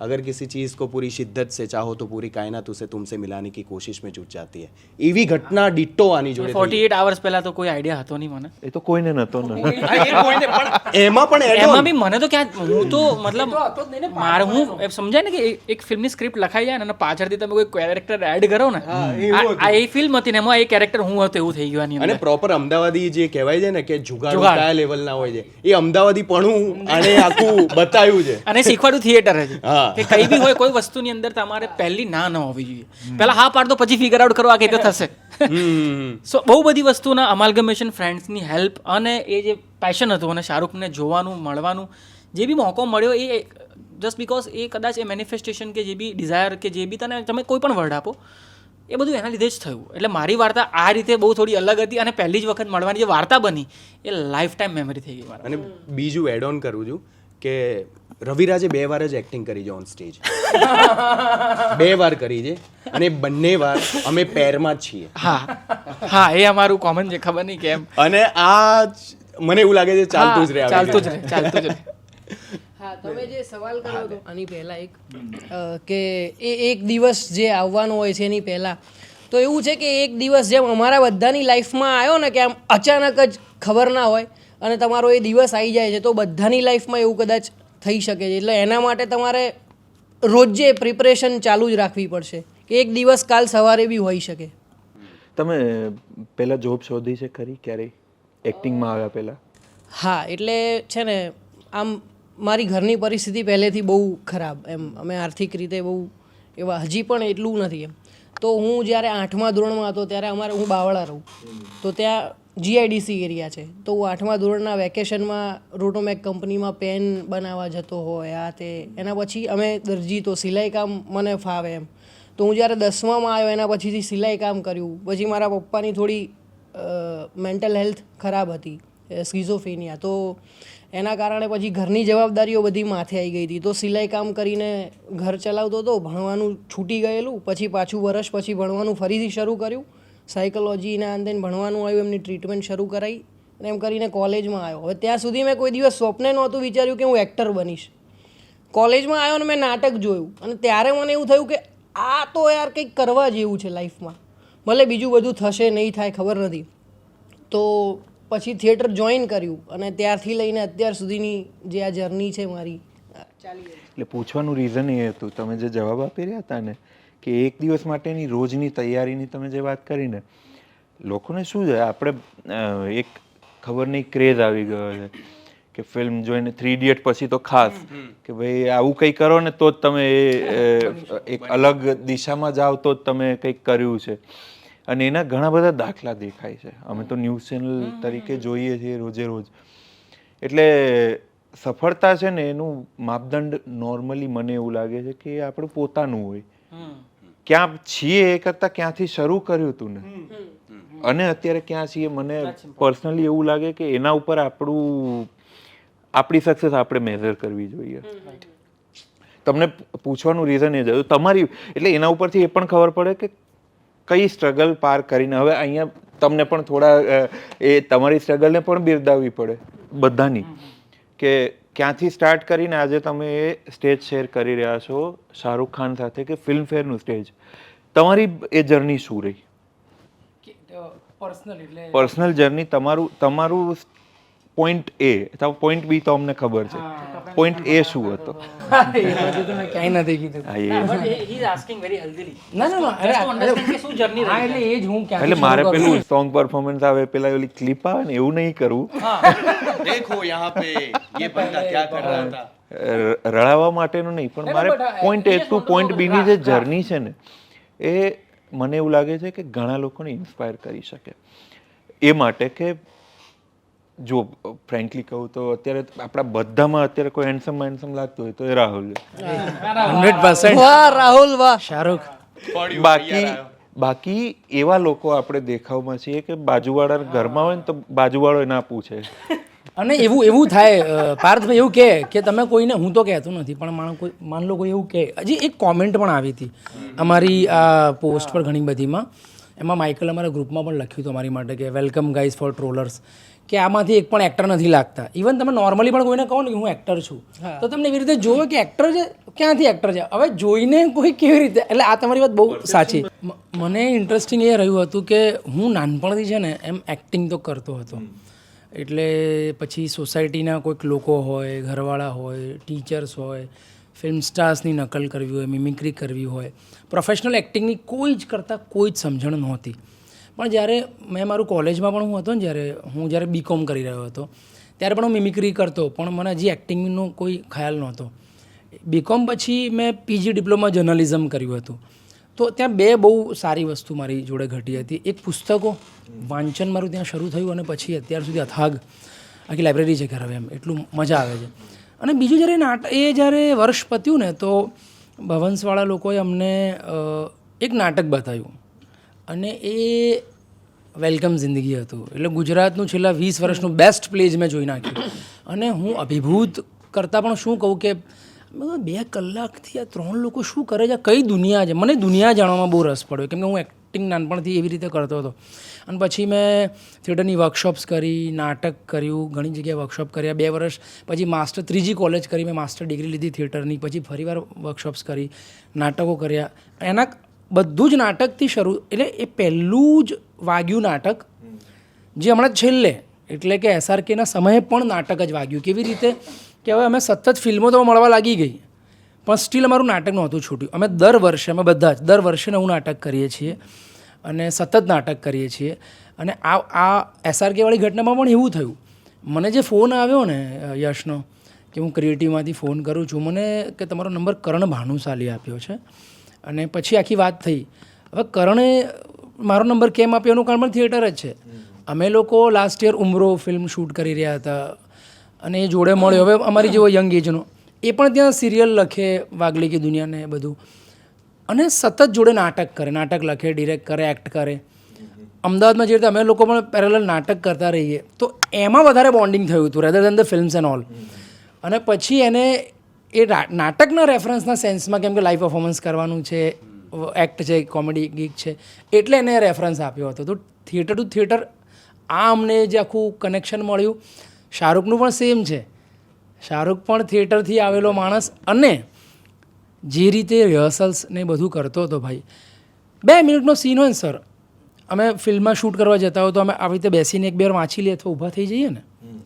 अगर किसी चीज़ को पूरी शिद्दत से चाहो तो पूरी कायनात उसे तुमसे मिलाने की कोशिश में जुट जाती है. એવી ઘટના ડિટ્ટો આની જોડે 48 hours પહેલા તો કોઈ આઈડિયા હતો નહીં મને. એ તો કોઈને નતો ને. એમાં બી મને તો ક્યાં, હું તો મતલબ મારે હું સમજાય ને કે એક ફિલ્મની સ્ક્રિપ્ટ લખાઈ જાય ને અને પાછળથી તમે કોઈ કેરેક્ટર એડ કરો ને, આ એ ફિલ્મ હતી ને એમાં એ કેરેક્ટર હું હતો એવું થઈ ગયું આની અંદર. અને પ્રોપર અમદાવાદી જે કહેવાય છે ને કે જુગાડ કયા લેવલના હોય છે, એ અમદાવાદી પણ આને આખું બતાવ્યું છે. અને શીખવાડું થિયેટર છે કે કઈ બી હોય કોઈ વસ્તુની અંદર તમારે પહેલી ના ન હોવી જોઈએ, પહેલા હા પાડ દો પછી ફિગર આઉટ કરવા કે તો થશે. સો બહુ બધી વસ્તુના અમાલ્ગમેશન, ફ્રેન્ડ્સની હેલ્પ, અને એ જે પેશન હતું અને શાહરુખને જોવાનું મળવાનું જે બી મોકો મળ્યો, એ જસ્ટ બિકોઝ એ કદાચ એ મેનિફેસ્ટેશન કે જે બી ડિઝાયર કે જે બી તમે કોઈ પણ વર્ડ આપો, એ બધું એના લીધે જ થયું. એટલે મારી વાર્તા આ રીતે બહુ થોડી અલગ હતી અને પહેલી જ વખત મળવાની જે વાર્તા બની એ લાઈફ ટાઈમ મેમરી થઈ ગઈ મારા. અને બીજું એડ ઓન કરું છું કે રવિરાજે 2 વાર જ એક્ટિંગ કરી છે ઓન સ્ટેજ. 2 વાર કરી છે અને બંને વાર અમે પેરમાં જ છીએ. હા એ અમારું કોમન છે, ખબર નહીં કેમ. અને આ મને એવું લાગે છે ચાલતું જ રહે. ચાલતું જ રહે. હા, તમે જે સવાલ કર્યો હતો આની પહેલાં કે એ એક દિવસ જે આવવાનો હોય છે એની પહેલાં, તો એવું છે કે એક દિવસ જેમ અમારા બધાની લાઈફમાં આવ્યો ને કે આમ અચાનક જ ખબર ના હોય અને તમારો એ દિવસ આવી જાય છે, તો બધાની લાઈફમાં એવું કદાચ થઈ શકે છે. એટલે એના માટે તમારે રોજે પ્રિપરેશન ચાલુ જ રાખવી પડશે કે એક દિવસ કાલ સવારે બી હોઈ શકે. તમે પહેલાં જોબ શોધી છે ખરી ક્યારેય એક્ટિંગમાં આવ્યા પહેલાં? હા, એટલે છે ને આમ મારી ઘરની પરિસ્થિતિ પહેલેથી બહુ ખરાબ, એમ અમે આર્થિક રીતે બહુ એવા હજી પણ એટલું નથી એમ. તો હું જ્યારે 8મા ધોરણમાં હતો ત્યારે હું બાવળા રહું, તો ત્યાં GIDC એરિયા છે, તો હું 8મા ધોરણના વેકેશનમાં રોટોમેક કંપનીમાં પેન બનાવવા જતો હોય આ તે. એના પછી અમે દરજી, તો સિલાઈ કામ મને ફાવે એમ. તો હું જ્યારે 10મામાં આવ્યો એના પછીથી સિલાઈ કામ કર્યું. પછી મારા પપ્પાની થોડી મેન્ટલ હેલ્થ ખરાબ હતી, સ્કિઝોફ્રેનિયા, તો એના કારણે પછી ઘરની જવાબદારીઓ બધી માથે આવી ગઈ હતી. તો સિલાઈ કામ કરીને ઘર ચલાવતો હતો, ભણવાનું છૂટી ગયેલું, પછી પાછું વર્ષ પછી ભણવાનું ફરીથી શરૂ કર્યું, સાયકોલોજીના અંતે ભણવાનું આવ્યું, એમની ટ્રીટમેન્ટ શરૂ કરાવી અને એમ કરીને કોલેજમાં આવ્યો. હવે ત્યાં સુધી મેં કોઈ દિવસ સ્વપ્ને નહોતું વિચાર્યું કે હું એક્ટર બનીશ. કોલેજમાં આવ્યો ને મેં નાટક જોયું અને ત્યારે મને એવું થયું કે આ તો યાર કંઈક કરવા જેવું છે લાઈફમાં, ભલે બીજું બધું થશે નહીં થાય ખબર નથી. તો પછી થિયેટર જોઈન કર્યું અને ત્યારથી લઈને અત્યાર સુધીની જે આ જર્ની છે મારી ચાલી રહી. એટલે પૂછવાનું રીઝન એ હતું, તમે જે જવાબ આપી રહ્યા હતા ને કે એક દિવસ માટેની રોજની તૈયારીની તમે જે વાત કરી ને, લોકોને શું છે, આપણે એક ખબર નહીં ક્રેઝ આવી ગયો છે કે ફિલ્મ જોઈને 3 ઇડિયટ પછી તો ખાસ કે ભાઈ આવું કંઈ કરો ને તો જ તમે એક અલગ દિશામાં જાઓ તો જ તમે કંઈક કર્યું છે. અને એના ઘણા બધા દાખલા દેખાય છે, અમે તો ન્યૂઝ ચેનલ તરીકે જોઈએ છીએ રોજે રોજ. એટલે સફળતા છે ને એનું માપદંડ નોર્મલી મને એવું લાગે છે કે આપણું પોતાનું હોય, ક્યાં છીએ એ કરતાં ક્યાંથી શરૂ કર્યું હતું ને અને અત્યારે ક્યાં છીએ. મને પર્સનલી એવું લાગે કે એના ઉપર આપણી સક્સેસ આપણે મેઝર કરવી જોઈએ. તમને પૂછવાનું રીઝન એ જ તમારી, એટલે એના ઉપરથી એ પણ ખબર પડે કે કઈ સ્ટ્રગલ પાર કરીને હવે અહીંયા તમને પણ થોડા એ તમારી સ્ટ્રગલને પણ બિરદાવવી પડે બધાની, કે ક્યાંથી સ્ટાર્ટ કરીને આજે તમે એ સ્ટેજ શેર કરી રહ્યા છો શાહરૂખ ખાન સાથે કે ફિલ્મફેરનું સ્ટેજ. તમારી એ જર્ની શું રહી? પર્સનલ જર્ની, તમારું પોઈન્ટ એ, પોઈન્ટ બી તો અમને ખબર છે, પોઈન્ટ એ શું હતો? ક્યાંય નથી કીધું. એટલે મારે પેલું સોંગ પરફોર્મન્સ આવે, પેલા ઓલી ક્લિપ આવે ને એવું નહીં કરવું, દેખો યહાં પે યે બંદા ક્યા કર રહા થા, રડાવવા માટેનું નહીં, પણ મારે પોઈન્ટ એ ટુ પોઈન્ટ બી ની જે જર્ની છે ને એ મને એવું લાગે છે કે ઘણા લોકોને ઇન્સ્પાયર કરી શકે. એ માટે કે જો ફ્રેન્કલી કહું તો અત્યારે આપણા બધામાં અત્યારે કોઈ હેન્ડસમ લાગતું હોય તો એ રાહુલ. 100%. વાહ રાહુલ, વાહ શાહરૂખ. બાકી એવા લોકો આપણે દેખાવમાં છીએ કે બાજુવાળા ઘરમાં હોય ને તો બાજુવાળો ના પૂછે. અને એવું થાય પાર્થભાઈ, એવું કે તમે કોઈને, હું તો કહેતો નથી પણ માન લો કોઈ એવું કહે. હજી એક કોમેન્ટ પણ આવી હતી અમારી આ પોસ્ટ પર ઘણી બધીમાં, એમાં માઇકલ અમારા ગ્રુપમાં પણ લખ્યું હતું અમારી માટે કે વેલકમ ગાઈઝ ફોર ટ્રોલર્સ, કે આમાંથી એક પણ એક્ટર નથી લાગતા. ઇવન તમે નોર્મલી પણ કોઈને કહો ને કે હું એક્ટર છું તો તમને એવી રીતે જોવે કે એક્ટર છે, ક્યાંથી એક્ટર છે. હવે જોઈને કોઈ કેવી રીતે, એટલે આ તમારી વાત બહુ સાચી. મને ઇન્ટરેસ્ટિંગ એ રહ્યું હતું કે હું નાનપણથી છે ને એમ એક્ટિંગ તો કરતો હતો. એટલે પછી સોસાયટીના કોઈક લોકો હોય, ઘરવાળા હોય, ટીચર્સ હોય, ફિલ્મ સ્ટાર્સની નકલ કરવી હોય, મિમિક્રી કરવી હોય, પ્રોફેશનલ એક્ટિંગની કોઈ જ કરતાં કોઈ જ સમજણ નહોતી. પણ જ્યારે મેં મારું કોલેજમાં પણ હું હતો ને, જ્યારે BCom કરી રહ્યો હતો ત્યારે પણ હું મિમિક્રી કરતો, પણ મને હજી એક્ટિંગનો કોઈ ખ્યાલ નહોતો. BCom પછી મેં PG ડિપ્લોમા જર્નલિઝમ કર્યું હતું. તો ત્યાં 2 બહુ સારી વસ્તુ મારી જોડે ઘટી હતી. એક પુસ્તકો વાંચન મારું ત્યાં શરૂ થયું અને પછી અત્યાર સુધી અથાગ આખી લાઇબ્રેરી છે ઘરે એમ, એટલું મજા આવે છે. અને બીજું જ્યારે વર્ષ પત્યું ને તો ભવન્સવાળા લોકોએ અમને એક નાટક બતાવ્યું અને એ વેલકમ જિંદગી હતું. એટલે ગુજરાતનું છેલ્લા 20 વર્ષનું બેસ્ટ પ્લે જ મેં જોઈ નાખ્યું. અને હું અભિભૂત કરતાં પણ શું કહું કે 2 કલાકથી આ 3 લોકો શું કરે છે, કઈ દુનિયા છે. મને દુનિયા જાણવામાં બહુ રસ પડ્યો, કેમ કે હું એક્ટિંગ નાનપણથી એવી રીતે કરતો હતો. અને પછી મેં થિયેટરની વર્કશોપ્સ કરી, નાટક કર્યું, ઘણી જગ્યાએ વર્કશોપ કર્યા. 2 વર્ષ પછી માસ્ટર, 3જી કોલેજ કરી, મેં માસ્ટર ડિગ્રી લીધી થિયેટરની. પછી ફરીવાર વર્કશોપ્સ કરી, નાટકો કર્યા. એના બધું જ નાટકથી શરૂ. એટલે એ પહેલું જ વાગ્યું નાટક, જે હમણાં છેલ્લે એટલે કે SRKના સમયે પણ નાટક જ વાગ્યું. કેવી રીતે કે હવે અમે સતત ફિલ્મો તો મળવા લાગી ગઈ, પણ સ્ટીલ અમારું નાટક નહોતું છૂટ્યું. અમે બધા જ દર વર્ષે નવું નાટક કરીએ છીએ અને સતત નાટક કરીએ છીએ. અને આ SRK વાળી ઘટનામાં પણ એવું થયું. મને જે ફોન આવ્યો ને યશનો, કે હું ક્રિએટિવમાંથી ફોન કરું છું, મને કે તમારો નંબર કરણ ભાનુશાલી આપ્યો છે. અને પછી આખી વાત થઈ. હવે કરણે મારો નંબર કેમ આપ્યો એનું કારણ પણ થિયેટર જ છે. અમે લોકો લાસ્ટ યર ઉમરો ફિલ્મ શૂટ કરી રહ્યા હતા અને એ જોડે મળ્યો. હવે અમારી જેવો યંગ એજનો, એ પણ ત્યાં સિરિયલ લખે, વાગલી કી દુનિયાને બધું, અને સતત જોડે નાટક કરે, નાટક લખે, ડિરેક્ટ કરે, એક્ટ કરે. અમદાવાદમાં જે રીતે અમે લોકો પણ પેરેલલ નાટક કરતા રહીએ, તો એમાં વધારે બોન્ડિંગ થયું હતું rather then the films and all. અને પછી એને એ નાટકના રેફરન્સના સેન્સમાં, કેમ કે લાઈવ પરફોર્મન્સ કરવાનું છે, એક્ટ છે, કોમેડી ગીક છે, એટલે એને રેફરન્સ આપ્યો હતો. તો થિયેટર ટુ થિયેટર આ અમને જે આખું કનેક્શન મળ્યું. શાહરૂખનું પણ સેમ છે. શાહરૂખ પણ થિયેટરથી આવેલો માણસ, અને જે રીતે રિહર્સલ્સ ને બધું કરતો હતો ભાઈ. 2 મિનિટનો સીન હોય ને સર, અમે ફિલ્મમાં શૂટ કરવા જતા હોય તો અમે આવી રીતે બેસીને 1-2 વાર વાંચી લઈએ અથવા ઊભા થઈ જઈએ ને,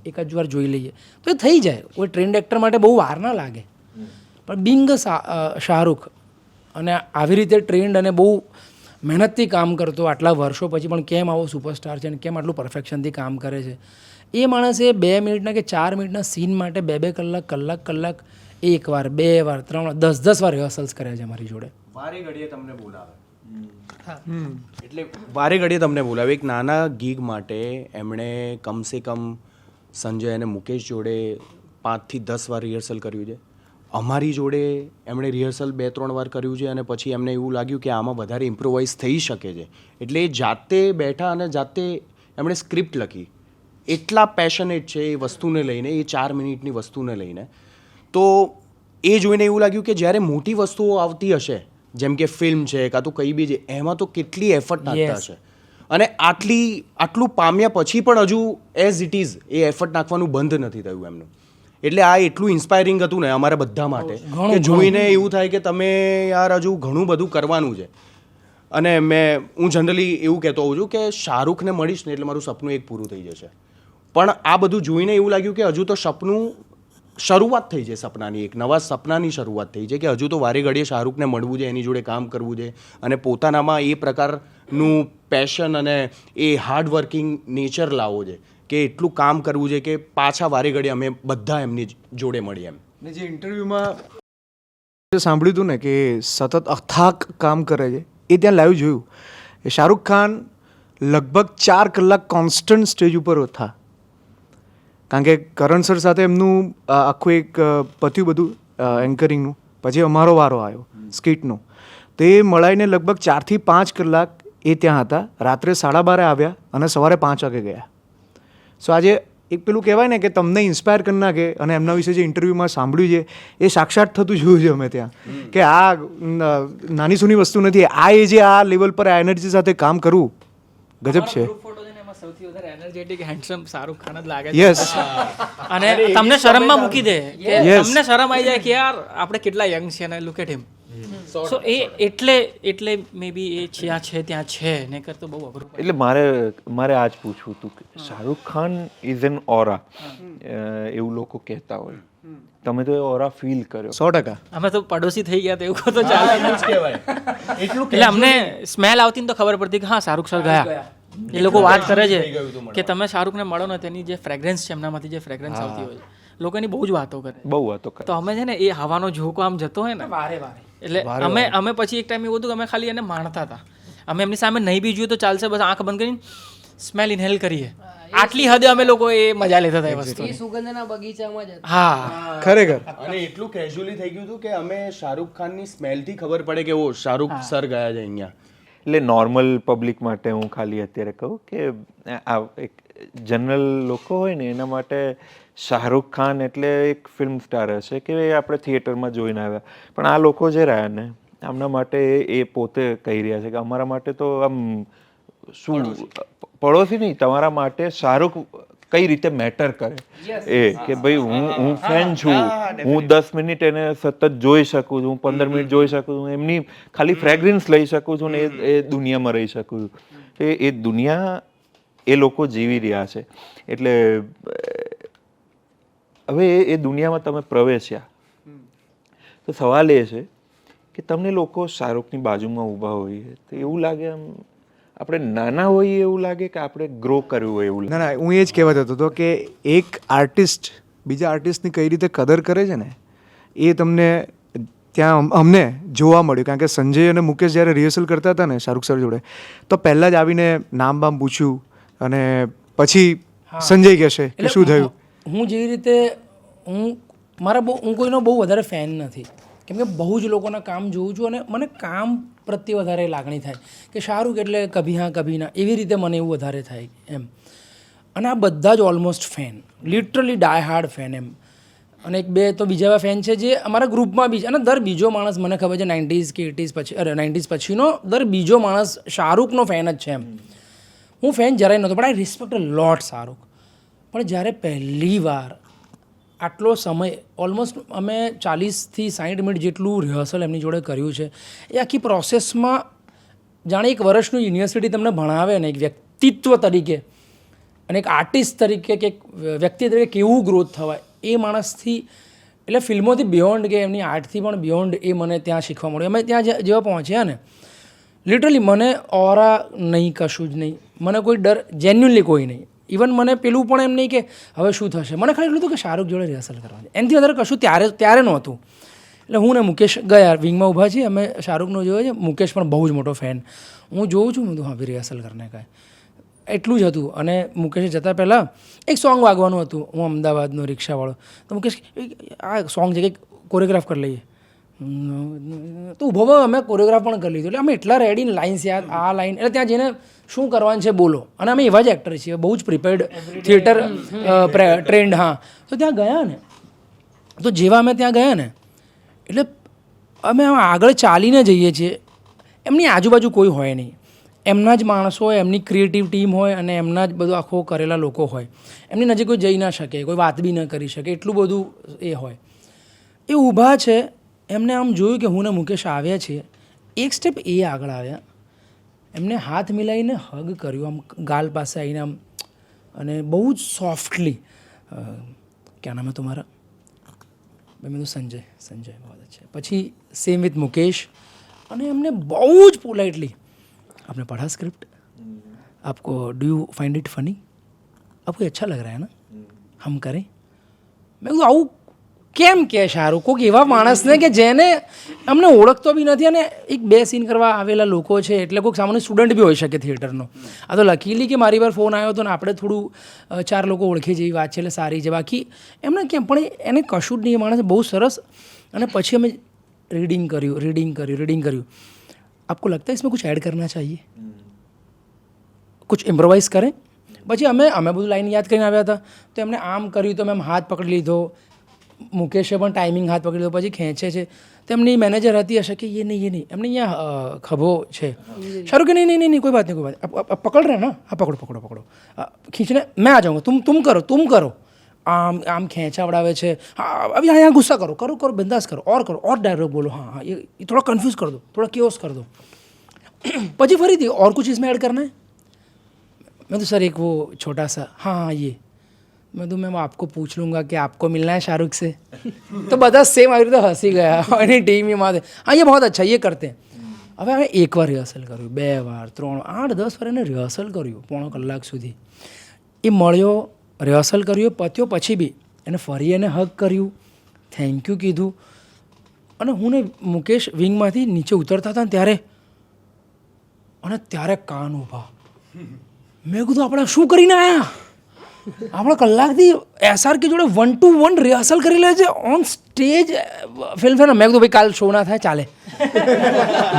એક જ વાર જોઈ લઈએ તો એ થઈ જાય. કોઈ ટ્રેન્ડ એક્ટર માટે બહુ વાર ના લાગે. પણ બિંગ શાહરૂખ, અને આવી રીતે ટ્રેન્ડ અને બહુ મહેનતથી કામ કરતો આટલા વર્ષો પછી પણ કેમ આવો સુપરસ્ટાર છે અને કેમ આટલું પરફેક્શનથી કામ કરે છે. એ માણસે 2 મિનિટના કે 4 મિનિટના સીન માટે 2-2 કલાક 1 વાર, 2 વાર, 3 વાર, 10 વાર રિહર્સલ્સ કર્યા છે મારી જોડે. વારે ઘડીએ તમને બોલાવે. એટલે વારે ઘડીએ તમને બોલાવે. એક નાના ગીગ માટે એમણે કમસે કમ સંજય અને મુકેશ જોડે 5 થી 10 વાર રિહર્સલ કર્યું છે. અમારી જોડે એમણે રિહર્સલ 2-3 વાર કર્યું છે, અને પછી એમને એવું લાગ્યું કે આમાં વધારે ઇમ્પ્રોવાઇઝ થઈ શકે છે. એટલે એ જાતે બેઠા અને જાતે એમણે સ્ક્રિપ્ટ લખી. એટલા પેશનેટ છે એ વસ્તુને લઈને, એ 4 મિનિટની વસ્તુને લઈને. તો એ જોઈને એવું લાગ્યું કે જ્યારે મોટી વસ્તુઓ આવતી હશે, જેમ કે ફિલ્મ છે કાં તો કંઈ બી છે, એમાં તો કેટલી એફર્ટ નાખતા હશે. અને આટલું પામ્યા પછી પણ હજુ as it is A effort નાખવાનું બંધ નથી થયું એમનું. એટલે આ એટલું ઇન્સ્પાયરિંગ હતું ને અમારા બધા માટે, કે જોઈને એવું થાય કે તમે યાર હજુ ઘણું બધું કરવાનું છે. અને હું જનરલી એવું કહેતો હોઉં છું કે શાહરૂખને મળીશ ને એટલે મારું સપનું એક પૂરું થઈ જશે. પણ આ બધું જોઈને એવું લાગ્યું કે હજુ તો સપનું શરૂઆત થઈ છે, સપનાની એક નવા સપનાની શરૂઆત થઈ છે, કે હજુ તો વારે ઘડીએ શાહરૂખને મળવું છે, એની જોડે કામ કરવું છે, અને પોતાનામાં એ પ્રકારનું પેશન અને એ હાર્ડવર્કિંગ નેચર લાવવો છે, કે એટલું કામ કરવું છે કે પાછા વારે ઘડીએ અમે બધા એમની જોડે મળીએ. એમ ને જે ઇન્ટરવ્યૂમાં સાંભળ્યું હતું ને કે સતત અથાક કામ કરે છે, એ ત્યાં લાઈવ જોયું. એ શાહરૂખ ખાન લગભગ 4 કલાક કોન્સ્ટન્ટ સ્ટેજ ઉપર હતા. કારણ કે કરણ સર સાથે એમનું આખું એક પત્યું બધું એન્કરિંગનું. પછી અમારો વારો આવ્યો સ્કિટનો. તો એ મળાઈને લગભગ 4 થી 5 કલાક એ ત્યાં હતા. રાત્રે 12:30 આવ્યા અને સવારે 5 વાગે ગયા. સો આજે એક પેલું કહેવાય ને કે તમને ઇન્સ્પાયર કરી નાખે, અને એમના વિશે જે ઇન્ટરવ્યૂમાં સાંભળ્યું છે એ સાક્ષાત થતું જોયું છે અમે ત્યાં, કે આ નાની સૂની વસ્તુ નથી. આ એ જે આ લેવલ પર આ એનર્જી સાથે કામ કરવું ગજબ છે. સૌથી વધારે એનર્જેટિક હેન્ડસમ શાહરૂખ ખાન જ લાગે છે. યસ. અને તમને શરમમાં મૂકી દે, કે તમને શરમ આવી જાય કે યાર આપણે કેટલા યંગ છે અને લુક એટ હિમ. સો એ એટલે મે બી એ ત્યાં છે ને કરતો બહુ અઘરું. એટલે મારે આજ પૂછવું હતું કે શાહરૂખ ખાન ઇઝ એન ઓરા, એવું લોકો કહેતા હોય. તમે તો એ ઓરા ફીલ કર્યો? 100%. અમે તો પડોશી થઈ ગયા તો એવું તો ચાલે. એટલે અમને સ્મેલ આવતી ને તો ખબર પડતી કે હા શાહરૂખ સર ગયા. એ લોકો વાત કરે છે કે તમે શાહરૂખને મળો ને તેની જે ફ્રેગ્રન્સ છે, એમનામાંથી જે ફ્રેગ્રન્સ આવતી હોય, લોકો એની બહુ જ વાતો કરે. તો અમે છે ને એ હવાનો ઝોકો આમ જતો હોય ને વારે એટલે અમે પછી એક ટાઈમ એવું હતું કે અમે ખાલી એને માણતા હતા. અમે એમની સામે નહીં બી જોયું તો ચાલશે, બસ આંખ બંધ કરીને સ્મેલ ઇન્હેલ કરીએ. આટલી હદે અમે લોકો એ મજા લેતા હતા એ વસ્તુ. સુગંધના બગીચામાં જ. હા, ખરેખર. અને એટલું કેઝ્યુઅલી થઈ ગયું હતું કે અમે શાહરૂખ ખાનની સ્મેલથી ખબર પડે કે ઓ શાહરૂખ સર ગયા છે અહીંયા. એટલે નોર્મલ પબ્લિક માટે હું ખાલી અત્યારે કહું કે આ એક જનરલ લોકો હોય ને એના માટે શાહરૂખ ખાન એટલે એક ફિલ્મ સ્ટાર હશે કે એ આપણે થિયેટરમાં જોઈને આવ્યા, પણ આ લોકો જે રહ્યા ને આમના માટે એ પોતે કહી રહ્યા છે કે અમારા માટે તો આમ શું પડોશી નહીં, તમારા માટે શાહરૂખ કઈ રીતે મેટર કરે એ કે ભાઈ હું ફેન છું, હું 10 મિનિટ એને સતત જોઈ શકું છું, 15 મિનિટ જોઈ શકું છું, એમની ખાલી ફ્રેગ્રન્સ લઈ શકું છું ને એ દુનિયામાં રહી શકું છું. એ દુનિયા એ લોકો જીવી રહ્યા છે. એટલે હવે એ દુનિયામાં તમે પ્રવેશ્યા તો સવાલ એ છે કે તમને લોકો શાહરૂખની બાજુમાં ઊભા હોઈએ તો એવું લાગે આમ આપણે નાના હોઈએ એવું લાગે કે આપણે ગ્રો કર્યું હોય એવું લાગે? ના હું એ જ કહેવા જતો હતો કે એક આર્ટિસ્ટ બીજા આર્ટિસ્ટની કઈ રીતે કદર કરે છે ને એ તમને ત્યાં અમને જોવા મળ્યું. કારણ કે સંજય અને મુકેશ જ્યારે રિહર્સલ કરતા હતા ને શાહરૂખ સર જોડે તો પહેલાં જ આવીને નામ બામ પૂછ્યું અને પછી સંજય કહેશે કે શું થયું. હું જેવી રીતે હું કોઈનો બહુ વધારે ફેન નથી, કેમ કે બહુ જ લોકોના કામ જોઉં છું અને મને કામ પ્રત્યે વધારે લાગણી થાય કે શાહરૂખ એટલે કભી હા કભી ના, એવી રીતે મને એવું વધારે થાય એમ. અને આ બધા જ ઓલમોસ્ટ ફેન, લિટરલી ડાય હાર્ડ ફેન એમ. અને એક બે તો બીજા એવા ફેન છે જે અમારા ગ્રુપમાં બી છે, અને દર બીજો માણસ મને ખબર છે 90s કે 80s પછી 90s પછીનો દર બીજો માણસ શાહરૂખનો ફેન જ છે એમ. હું ફેન જરાય નહોતો, પણ આઈ રિસ્પેક્ટ અ લોટ શાહરૂખ. પણ જ્યારે પહેલી વાર આટલો સમય ઓલમોસ્ટ અમે 40થી 60 મિનિટ જેટલું રિહર્સલ એમની જોડે કર્યું છે, એ આખી પ્રોસેસમાં જાણે એક વર્ષનું યુનિવર્સિટી તમને ભણાવે ને એક વ્યક્તિત્વ તરીકે અને એક આર્ટિસ્ટ તરીકે કે એક વ્યક્તિ તરીકે કેવું ગ્રોથ થવાય એ માણસથી, એટલે ફિલ્મોથી બિયોન્ડ કે એમની આર્ટથી પણ બિયોન્ડ એ મને ત્યાં શીખવા મળ્યું. અમે ત્યાં જેવા પહોંચ્યા ને લિટરલી મને ઓરા નહીં, કશું જ નહીં, મને કોઈ ડર જેન્યુઅનલી કોઈ નહીં. ઇવન મને પેલું પણ એમ નહીં કે હવે શું થશે, મને ખાલી એટલું હતું કે શાહરૂખ જોડે રિહર્સલ કરવાની, એનાથી વધારે કશું ત્યારે નહોતું. એટલે હું ને મુકેશ ગયા વિંગમાં ઊભા છીએ અમે, શાહરૂખનો જોયો છે, મુકેશ પણ બહુ જ મોટો ફેન. હું જોઉં છું, મેં તો હા ભાઈ રિહર્સલ કરને કાંઈ, એટલું જ હતું. અને મુકેશે જતાં પહેલાં એક સોંગ વાગવાનું હતું, હું અમદાવાદનો રિક્ષાવાળો, તો મુકેશ આ સોંગ છે કંઈક કોરિયોગ્રાફ કરી લઈએ, તો ઊભો અમે કોરિયોગ્રાફ પણ કરી લીધું. એટલે અમે એટલા રેડી ને લાઇન્સ યાદ, આ લાઇન, એટલે ત્યાં જઈને શું કરવાનું છે બોલો. અને અમે એવા જ એક્ટર છીએ, બહુ જ પ્રિપેર્ડ, થિયેટર ટ્રેન્ડ. હા, તો ત્યાં ગયા ને, તો જેવા અમે ત્યાં ગયા ને એટલે અમે આગળ ચાલીને જઈએ છીએ, એમની આજુબાજુ કોઈ હોય નહીં, એમના જ માણસો હોય, એમની ક્રિએટિવ ટીમ હોય અને એમના જ બધું આખો કરેલા લોકો હોય, એમની નજીક કોઈ જઈ ના શકે, કોઈ વાત બી ન કરી શકે, એટલું બધું એ હોય. એ ઊભા છે, એમને આમ જોયું કે હું ને મુકેશ આવ્યા છીએ, એક સ્ટેપ એ આગળ આવ્યા, એમને હાથ મિલાવીને હગ કર્યું આમ ગાલ પાસે આવીને આમ, અને બહુ જ સોફ્ટલી, ક્યાં નામ હે તમારા? મેં કીધું સંજય બહુ અચ્છા. પછી સેમ વિથ મુકેશ, અને એમને બહુ જ પોલાઇટલી, आपने पढ़ा स्क्रिप्ट, आपको do you find it funny, आपको अच्छा लग रहा है ना, हम करें. મેં કીધું આવું કેમ કે શાહરૂખ કોઈક એવા માણસને કે જેને અમને ઓળખતો બી નથી, અને એક બે સીન કરવા આવેલા લોકો છે, એટલે કોઈક સામાન્ય સ્ટુડન્ટ બી હોઈ શકે થિયેટરનો. આ તો લકીલી કે મારી વાર ફોન આવ્યો હતો ને આપણે થોડું 4 લોકો ઓળખી જેવી વાત છે એટલે સારી છે. બાકી એમને કેમ પણ એને કશું જ નહીં, એ માણસ બહુ સરસ. અને પછી અમે રીડિંગ કર્યું. आपको लगता है इसमें कुछ ऐड करना चाहिए, कुछ इम्प्रोवाइज़ करें? પછી અમે બધું લાઈન યાદ કરીને આવ્યા હતા, તો એમને આમ કર્યું તો મેં હાથ પકડી લીધો, મુકેશે પણ ટાઈમિંગ હાથ પકડી લીધો, પછી ખેંચે છે. તો એમની મેનેજર હતી હશે કે એ નહીં એમને અહીંયા ખભો છે. શાહરૂખ કે નહીં કોઈ બાત પકડ રહે ના, હા પકડો ખીંચને મેં આ જાઉંગા, તુમ કરો. આમ ખેંચાવડાવે છે. હા અભી यहाँ गुस्सा करो बिंदास करो और डायलॉग बोलो, हाँ ये थोड़ा कन्फ्यूज़ कर दो, थोड़ा केओस कर दो. પછી ફરીથી और कुछ इसमें ऐड करना है? मैं तो सर एक वो छोटा सा, हाँ ये मैं तो मैं आपको पूछ लूँगा कि आपको मिलना है शाहरुख से. तो બધા સેમ આવી રીતે હસી ગયા એની ટીમમાં. હા ये बहुत अच्छा ये करते हैं. હવે અમે એકવાર રિહર્સલ કર્યું, 2 વાર 3 8-10 વાર એને રિહર્સલ કર્યું, 1.5 કલાક સુધી. એ મળ્યો, રિહર્સલ કર્યું, પત્યો, પછી બી એને ફરી એને હગ કર્યું, થેન્ક યુ કીધું. અને હું ને મુકેશ વિંગમાંથી નીચે ઉતરતા હતા ને ત્યારે કાન ઊભા. મેં કીધું આપણે શું કરીને આવ્યા? આપણે કલાકથી SRK જોડે 1-to-1 રિહર્સલ કરી લે છે ઓન સ્ટેજ ફિલ્મ. મેં કીધું ભાઈ કાલ શો ના થાય ચાલે,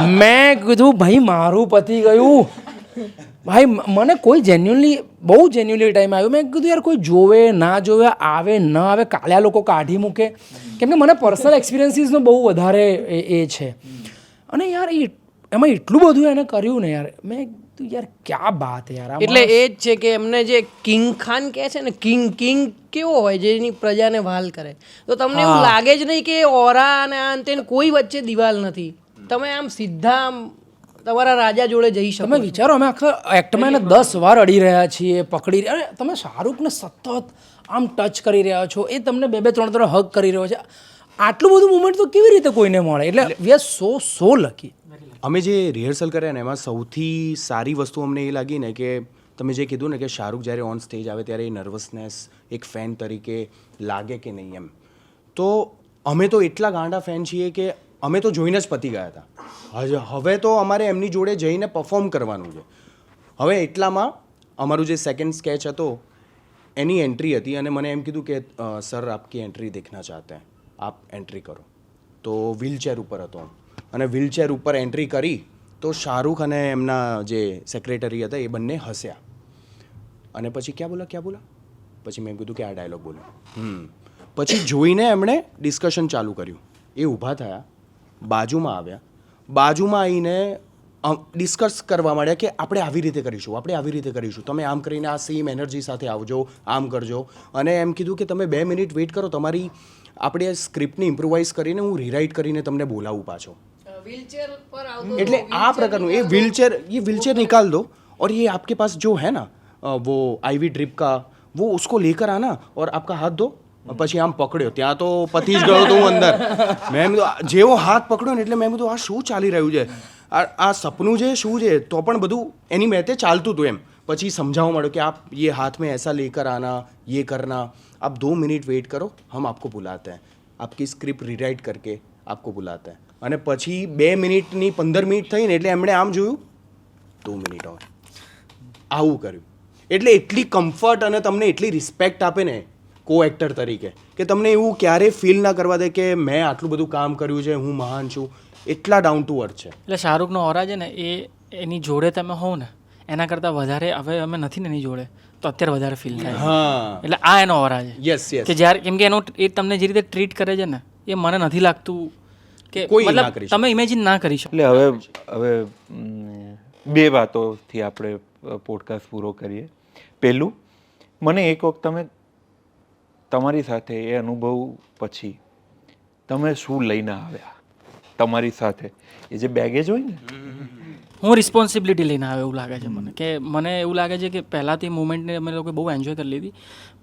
મેં કીધું ભાઈ મારું પતી ગયું ભાઈ મને કોઈ જેન્યુઅલી બહુ જેન્યુઅલી ટાઈમ આવ્યો મેં કીધું યાર કોઈ જોવે ના જોવે આવે ન આવે કાલે આ લોકો કાઢી મૂકે કેમ કે મને પર્સનલ એક્સપિરિયન્સીસનો બહુ વધારે એ છે અને યાર એમાં એટલું બધું એને કર્યું ને યાર મેં કીધું યાર ક્યાં બાત યાર આ એટલે એ જ છે કે એમને જે કિંગ ખાન કહે છે ને કિંગ કેવો હોય જેની પ્રજાને વાલ કરે તો તમને એવું લાગે જ નહીં કે ઓરા અને આ અંતે કોઈ વચ્ચે દિવાલ નથી તમે આમ સીધા આમ તમારા રાજા જોડે જઈ શકો તમે વિચારો અમે આખા એક્ટમાં એને 10 વાર અડી રહ્યા છીએ પકડી રહ્યા અને તમે શાહરૂખને સતત આમ ટચ કરી રહ્યા છો એ તમને 2-3 હગ કરી રહ્યો છે આટલું બધું મુમેન્ટ તો કેવી રીતે કોઈને મળે એટલે વી આર સો લકી અમે જે રિહર્સલ કર્યા ને એમાં સૌથી સારી વસ્તુ અમને એ લાગી ને કે તમે જે કીધું ને કે શાહરૂખ જ્યારે ઓન સ્ટેજ આવે ત્યારે એ નર્વસનેસ એક ફેન તરીકે લાગે કે નહીં એમ તો અમે તો એટલા ગાંડા ફેન છીએ કે અમે તો જોઈને જ પતી ગયા હતા હવે તો અમારે એમની જોડે જઈને પરફોર્મ કરવાનું છે હવે એટલામાં અમારું જે સેકન્ડ સ્કેચ હતો એની એન્ટ્રી હતી અને મને એમ કીધું કે સર આપકી એન્ટ્રી દેખના ચાહતે हैं આપ એન્ટ્રી કરો તો વ્હીલચેર ઉપર હતો અને વ્હીલચેર ઉપર એન્ટ્રી કરી તો શાહરૂખ અને એમના જે સેક્રેટરી હતા એ બંને હસ્યા અને પછી ક્યાં બોલા પછી મેં કીધું કે આ ડાયલોગ બોલો પછી જોઈને એમણે ડિસ્કશન ચાલુ કર્યું એ ઊભા થયા બાજુમાં આવીને ડિસ્કસ કરવા માંડ્યા કે આપણે આવી રીતે કરીશું તમે આમ કરીને આ સેમ એનર્જી સાથે આવજો આમ કરજો અને એમ કીધું કે તમે 2 મિનિટ વેઇટ કરો તમારી આપણે સ્ક્રિપ્ટને ઇમ્પ્રોવાઇઝ કરીને હું રીરાઇટ કરીને તમને બોલાવું પાછો व्हीलचेयर पर आओ એટલે આ પ્રકારનું ये व्हीलचेयर निकाल दो और ये आपके पास जो है ना वो आईवी ड्रिप का वो उसको लेकर आना और आपका हाथ दो પછી આમ પકડ્યો ત્યાં તો પતી જ ગયો તો હું અંદર મેં કીધું જેવો હાથ પકડ્યો ને એટલે મેં કીધું આ શું ચાલી રહ્યું છે આ સપનું છે શું છે તો પણ બધું એની મેતે ચાલતું હતું એમ પછી સમજાવવા માંડ્યો કે આપ ये हाथ में ऐसा लेकर आना ये करना आप 2 मिनट वेट करो हम आपको बुलाते हैं आपकी स्क्रिप्ट रिराइट करके आपको बुलाते हैं અને પછી 2 મિનિટની 15 મિનિટ થઈ ને એટલે એમણે આમ જોયું 2 મિનિટ હોય આવું કર્યું એટલે એટલી કમ્ફર્ટ અને તમને એટલી રિસ્પેક્ટ આપે ને કો એક્ટર તરીકે કે તમને એવું ક્યારેય ફીલ ના કરવા દે કે મેં આટલું બધું કામ કર્યું છે હું મહાન છું એટલા ડાઉન ટુ અર્થ છે એટલે શાહરૂખનો ઓરા છે ને એ એની જોડે તમે હોવ ને એના કરતાં વધારે હવે અમે નથી ને એની જોડે તો અત્યારે વધારે ફીલ થાય હા એટલે આ એનો ઓરા છે યસ કે જ્યારે કેમ કે એનો એ તમને જે રીતે ટ્રીટ કરે છે ને એ મને નથી લાગતું કે કોઈ ના મતલબ કરી તમે ઇમેજિન ના કરી શકો એટલે હવે 2 વાતોથી આપણે પોડકાસ્ટ પૂરો કરીએ પહેલું મને એક વખત તમે તમારી સાથે એ અનુભવ પછી તમે શું લઈને આવ્યા તમારી સાથે એ જે બેગેજ હોય ને હું રિસ્પોન્સિબિલિટી લઈને આવ્યો એવું લાગે છે મને કે મને એવું લાગે છે કે પહેલાંથી મુમેન્ટને અમે લોકો બહુ એન્જોય કરી લીધી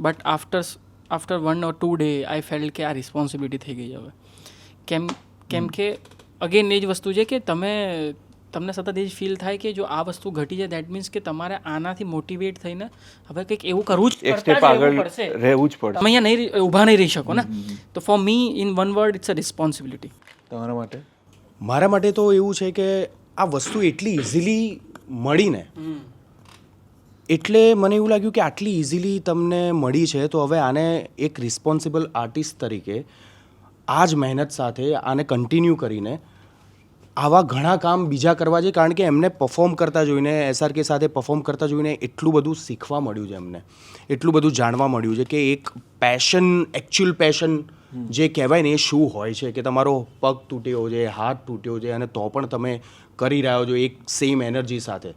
but after 1 or 2 day I felt કે આ રિસ્પોન્સિબિલિટી થઈ ગઈ હવે કેમ કે અગેન એ જ વસ્તુ છે કે તમને સતત એ જ ફીલ થાય કે જો આ વસ્તુ ઘટી જાય દેટ મીન્સ કે તમારે આનાથી મોટિવેટ થઈને હવે કંઈક એવું કરવું જ એક સ્ટેપ આગળ રહેવું જ પડશે તમે અહીંયા નહીં ઊભા નહીં રહી શકો ને તો for me in one word it's a responsibility તમારા માટે મારા માટે તો એવું છે કે આ વસ્તુ એટલી ઇઝીલી મળીને એટલે મને એવું લાગ્યું કે આટલી ઇઝીલી તમને મળી છે તો હવે આને એક રિસ્પોન્સિબલ આર્ટિસ્ટ તરીકે આ જ મહેનત સાથે આને કન્ટિન્યુ કરીને આવા ઘણા કામ બીજા કરવા છે કારણ કે એમને પરફોર્મ કરતા જોઈને SRK સાથે પરફોર્મ કરતા જોઈને એટલું બધું શીખવા મળ્યું છે એમને એટલું બધું જાણવા મળ્યું છે કે એક પેશન એકચ્યુઅલ પેશન જે કહેવાય ને એ શું હોય છે કે તમારો પગ તૂટ્યો છે હાથ તૂટ્યો છે અને તો પણ તમે કરી રહ્યો છો એક સેમ એનર્જી સાથે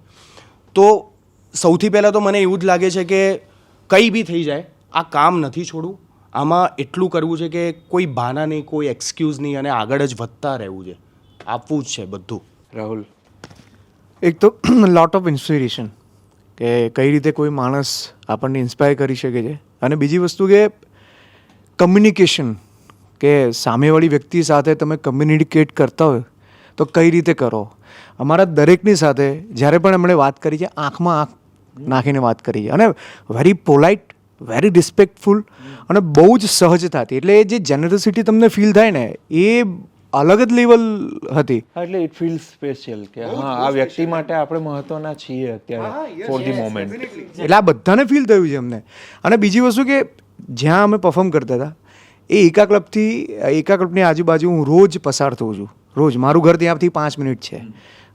તો સૌથી પહેલાં તો મને એવું જ લાગે છે કે કંઈ બી થઈ જાય આ કામ નથી છોડવું આમાં એટલું કરવું છે કે કોઈ બહાના નહીં કોઈ એક્સક્યુઝ નહીં અને આગળ જ વધતા રહેવું છે આપવું જ છે બધું રાહુલ એક તો લોટ ઓફ ઇન્સ્પિરેશન કે કઈ રીતે કોઈ માણસ આપણને ઇન્સ્પાયર કરી શકે છે અને બીજી વસ્તુ કે કમ્યુનિકેશન કે સામેવાળી વ્યક્તિ સાથે તમે કમ્યુનિકેટ કરતા હોય તો કઈ રીતે કરો અમારા દરેકની સાથે જ્યારે પણ એમણે વાત કરી છે આંખમાં આંખ નાખીને વાત કરી છે અને વેરી પોલાઇટ વેરી રિસ્પેક્ટફુલ અને બહુ જ સહજતાથી એટલે એ જે જેનરસિટી તમને ફીલ થાય ને એ અલગ જ લેવલ હતી એટલે ઇટ ફીલ સ્પેશિયલ કે હા આ વ્યક્તિ માટે આપણે મહત્વના છીએ અત્યારે ફોર ધી મોમેન્ટ એટલે આ બધાને ફીલ થયું છે અમને અને બીજી વસ્તુ કે જ્યાં અમે પરફોર્મ કરતા હતા એ એકા ક્લબની આજુબાજુ હું રોજ પસાર થઉં છું રોજ. મારું ઘર ત્યાંથી 5 મિનિટ છે.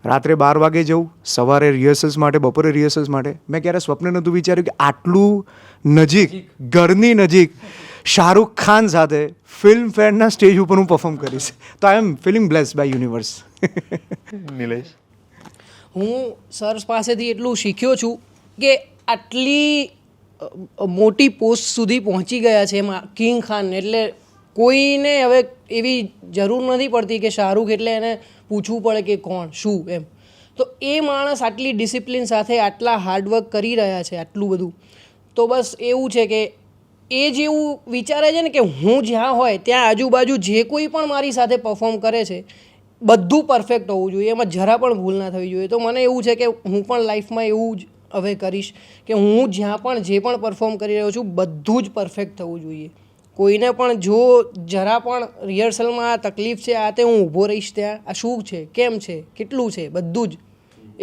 રાત્રે 12 વાગે જવું, સવારે રિહર્સલ્સ માટે, બપોરે રિહર્સલ્સ માટે. મેં ક્યારે સ્વપ્ન નહોતું વિચાર્યું કે આટલું નજીક, ઘરની નજીક શાહરૂખ ખાન સાથે ફિલ્મ ફેરના સ્ટેજ ઉપર હું પરફોર્મ કરીશ. તો I am feeling blessed by universe. Nilesh? હું સર પાસેથી એટલું શીખ્યો છું કે આટલી મોટી પોસ્ટ સુધી પહોંચી ગયા છે એમાં કિંગ ખાન, એટલે કોઈને હવે એવી જરૂર નથી પડતી કે શાહરૂખ એટલે એને પૂછવું પડે કે કોણ શું એમ. તો એ માણસ આટલી ડિસિપ્લિન સાથે આટલા હાર્ડવર્ક કરી રહ્યા છે, આટલું બધું. તો બસ એવું છે કે એ જેવું વિચારે છે ને કે હું જ્યાં હોય ત્યાં આજુબાજુ જે કોઈ પણ મારી સાથે પરફોર્મ કરે છે બધું પરફેક્ટ હોવું જોઈએ, એમાં જરા પણ ભૂલ ના થવી જોઈએ. તો મને એવું છે કે હું પણ લાઈફમાં એવું જ હવે કરીશ કે હું જ્યાં પણ જે પણ પરફોર્મ કરી રહ્યો છું બધું જ પરફેક્ટ થવું જોઈએ. કોઈને પણ જો જરા પણ રિહર્સલમાં આ તકલીફ છે, આ તે હું ઊભો રહીશ ત્યાં, આ શું છે, કેમ છે, કેટલું છે, બધું જ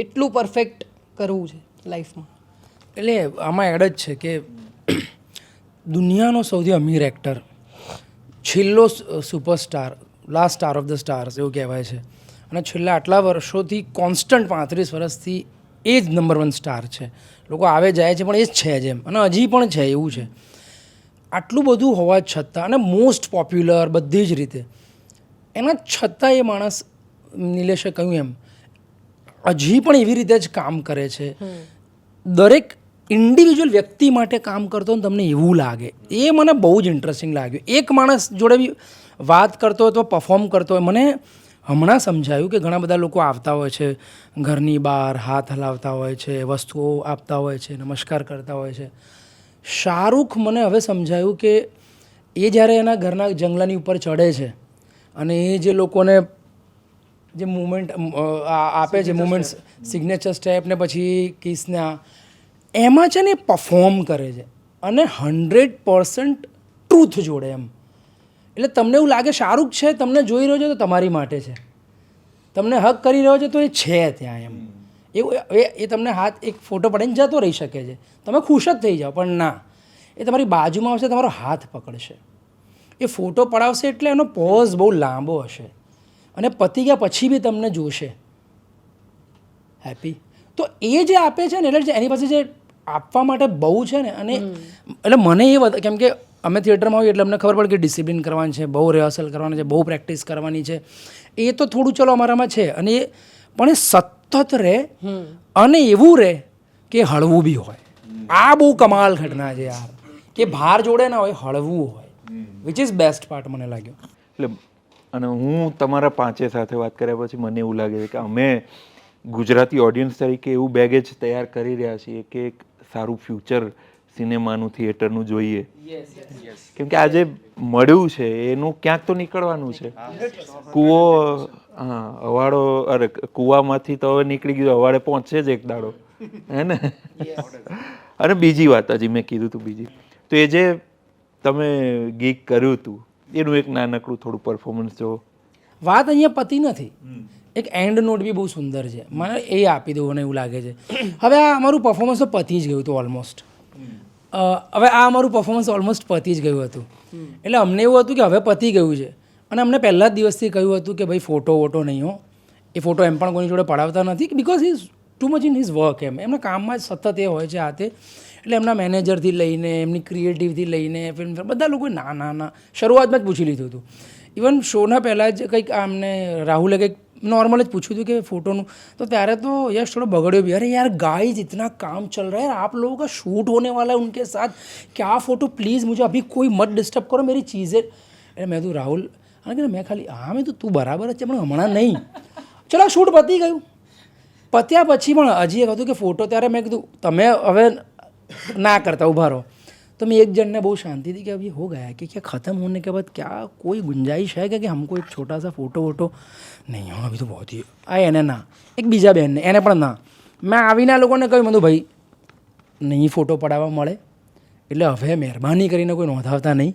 એટલું પરફેક્ટ કરવું છે લાઈફમાં. એટલે આમાં એડ જ છે કે દુનિયાનો સૌથી અમીર એક્ટર, છેલ્લો superstar, last star of the stars એવું કહેવાય છે, અને છેલ્લા આટલા વર્ષોથી કોન્સ્ટન્ટ 35 વર્ષથી એ જ નંબર 1 સ્ટાર છે. લોકો આવે જાય છે પણ એ જ છે જ એમ, અને હજી પણ છે એવું છે. આટલું બધું હોવા છતાં અને મોસ્ટ પોપ્યુલર બધી જ રીતે, એના છતાં એ માણસ નિલેશે કહ્યું એમ હજી પણ એવી રીતે જ કામ કરે છે. દરેક ઇન્ડિવિજ્યુઅલ વ્યક્તિ માટે કામ કરતો હોય તમને એવું લાગે, એ મને બહુ જ ઇન્ટરેસ્ટિંગ લાગ્યું. એક માણસ જોડે બી વાત કરતો હોય તો પરફોર્મ કરતો હોય. મને હમણાં સમજાયું કે ઘણા બધા લોકો આવતા હોય છે ઘરની બહાર, હાથ હલાવતા હોય છે, વસ્તુઓ આપતા હોય છે, નમસ્કાર કરતા હોય છે. શાહરૂખ મને હવે સમજાયું કે એ જ્યારે એના ઘરના જંગલાની ઉપર ચડે છે અને એ જે લોકોને જે મુમેન્ટ આપે છે, મુમેન્ટ્સ, સિગ્નેચર સ્ટેપ ને પછી કિસના, એમાં છે ને એ પરફોર્મ કરે છે અને 100% ટ્રુથ જોડે એમ. એટલે તમને એવું લાગે શાહરૂખ છે, તમને જોઈ રહ્યો છે તો તમારી માટે છે, તમને હક કરી રહ્યો છે તો એ છે ત્યાં એમ. એવું એ તમને હાથ એક ફોટો પડીને જતો રહી શકે છે, તમે ખુશ જ થઈ જાઓ, પણ ના, એ તમારી બાજુમાં આવશે, તમારો હાથ પકડશે, એ ફોટો પડાવશે એટલે એનો પોઝ બહુ લાંબો હશે અને પતી ગયા પછી બી તમને જોશે હેપી. તો એ જે આપે છે ને, એટલે એની પાસે જે આપવા માટે બહુ છે ને, અને એટલે મને એ કેમ કે અમે થિયેટરમાં હોઈએ એટલે અમને ખબર પડે કે ડિસિપ્લિન કરવાની છે, બહુ રિહર્સલ કરવાની છે, બહુ પ્રેક્ટિસ કરવાની છે. એ તો થોડું ચલો અમારામાં છે, અને એ પણ એ સતત રહે અને એવું રહે કે હળવું બી હોય. આ બહુ કમાલ ઘટના છે યાર, કે ભાર જોડે ના હોય, હળવું હોય, વિચ ઇઝ બેસ્ટ પાર્ટ મને લાગ્યો. એટલે અને હું તમારા પાંચે સાથે વાત કર્યા પછી મને એવું લાગે છે કે અમે ગુજરાતી ઓડિયન્સ તરીકે એવું બેગેજ તૈયાર કરી રહ્યા છીએ કે એક સારું ફ્યુચર સિનેમાનું, થિયેટરનું જોઈએ. કેમ કે આજે મળ્યું છે એનું ક્યાંક તો નીકળવાનું છે. કૂવો, હા, અવાડો, અરે કૂવામાંથી તો હવે નીકળી ગયું, અવાડે પહોંચશે જ એક દાડો, હે ને? અને બીજી વાત હજી મેં કીધું હતું બીજી, તો એ જે તમે ગીક કર્યું હતું એનું એક નાનકડું થોડું પરફોર્મન્સ જો. વાત અહીંયા પતી નથી, એક એન્ડ નોટ બી બહુ સુંદર છે, મને એ આપી દઉં મને એવું લાગે છે. હવે આ અમારું પરફોર્મન્સ તો પતી જ ગયું હતું ઓલમોસ્ટ. હવે આ અમારું પરફોર્મન્સ ઓલમોસ્ટ પતી જ ગયું હતું, એટલે અમને એવું હતું કે હવે પતી ગયું છે, અને અમને પહેલા જ દિવસથી કહ્યું હતું કે ભાઈ ફોટો વોટો નહીં હો, એ ફોટો એમ પણ કોઈની જોડે પડાવતા નથી, because is too much in his work. એમના કામમાં જ સતત એ હોય છે હાથે, એટલે એમના મેનેજરથી લઈને એમની ક્રિએટિવથી લઈને ફિલ્મ બધા લોકોએ ના ના ના શરૂઆતમાં જ પૂછી લીધું હતું. ઇવન શોના પહેલાં જ કંઈક આમને રાહુલે કંઈક नॉर्मल જ પૂછ્યું હતું કે ફોટોનું, તો ત્યારે તો યश थोड़ा बगड़े भी, अरे यार गाइस इतना काम चल रहा है, आप लोगों का शूट होने वाला है उनके साथ, क्या फोटो प्लीज़ मुझे अभी कोई मत डिस्टर्ब करो मेरी चीज़ें. એટલે મેં તું રાહુલ, અને મેં ખાલી હા મેં તું બરાબર જ છે પણ હમણાં નહીં, ચલો શૂટ પતી ગયું. પત્યા પછી પણ હજી એક હતું કે ફોટો, ત્યારે મેં કીધું તમે હવે ના કરતા ઊભા રહો. तो मैं एक जन ने बहुत शांति थी कि अब ये हो गया है कि क्या ख़त्म होने के बाद क्या कोई गुंजाइश है कि हमको एक छोटा सा फोटो वोटो नहीं हो, अभी तो बहुत ही आ એને ના, એક બીજા બેનને એને પણ ના. મેં આવીને લોકોને કહ્યું મેં ભાઈ નહીં ફોટો પડાવવા મળે, એટલે હવે મહેરબાની કરીને કોઈ નોંધાવતા નહીં.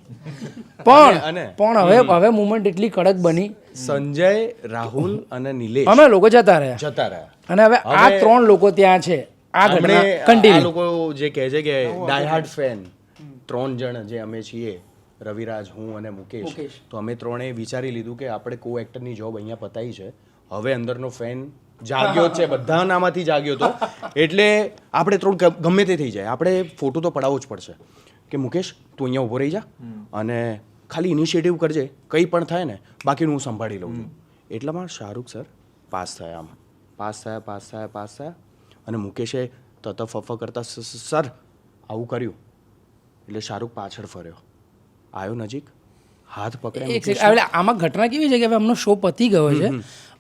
પણ હવે મુમેન્ટ એટલી કડક બની, સંજય, રાહુલ અને નિલેશ અમે લોકો જતા રહ્યા, અને હવે આ 3 લોકો ત્યાં છે. આ ઘટના આ લોકો જે કહે છે કે ડાય હાર્ડ ફેન 3 જણ જે અમે છીએ, રવિરાજ, હું અને મુકેશ, મુકેશ. તો અમે ત્રણેય વિચારી લીધું કે આપણે કો એક્ટરની જોબ અહીંયા પતાવી છે, હવે અંદરનો ફેન જાગ્યો જ છે, બધાનામાંથી જાગ્યો હતો, એટલે આપણે થોડું ગમે તે થઈ જાય, આપણે ફોટો તો પડાવવો જ પડશે કે મુકેશ તું અહીંયા ઊભો રહી જા અને ખાલી ઇનિશિયેટિવ કરજે, કંઈ પણ થાય ને બાકીનું હું સંભાળી લઉં છું. એટલામાં શાહરૂખ સર પાસ થયા, પાસ થયા અને મુકેશે તતફફ કરતા સર આવું કર્યું એટલે શાહરૂખ પાછળ ફર્યો, આવ્યો નજીક, હાથ પકડે. એક સેકન્ડ, એટલે આમાં ઘટના કેવી છે કે હવે એમનો શો પતી ગયો છે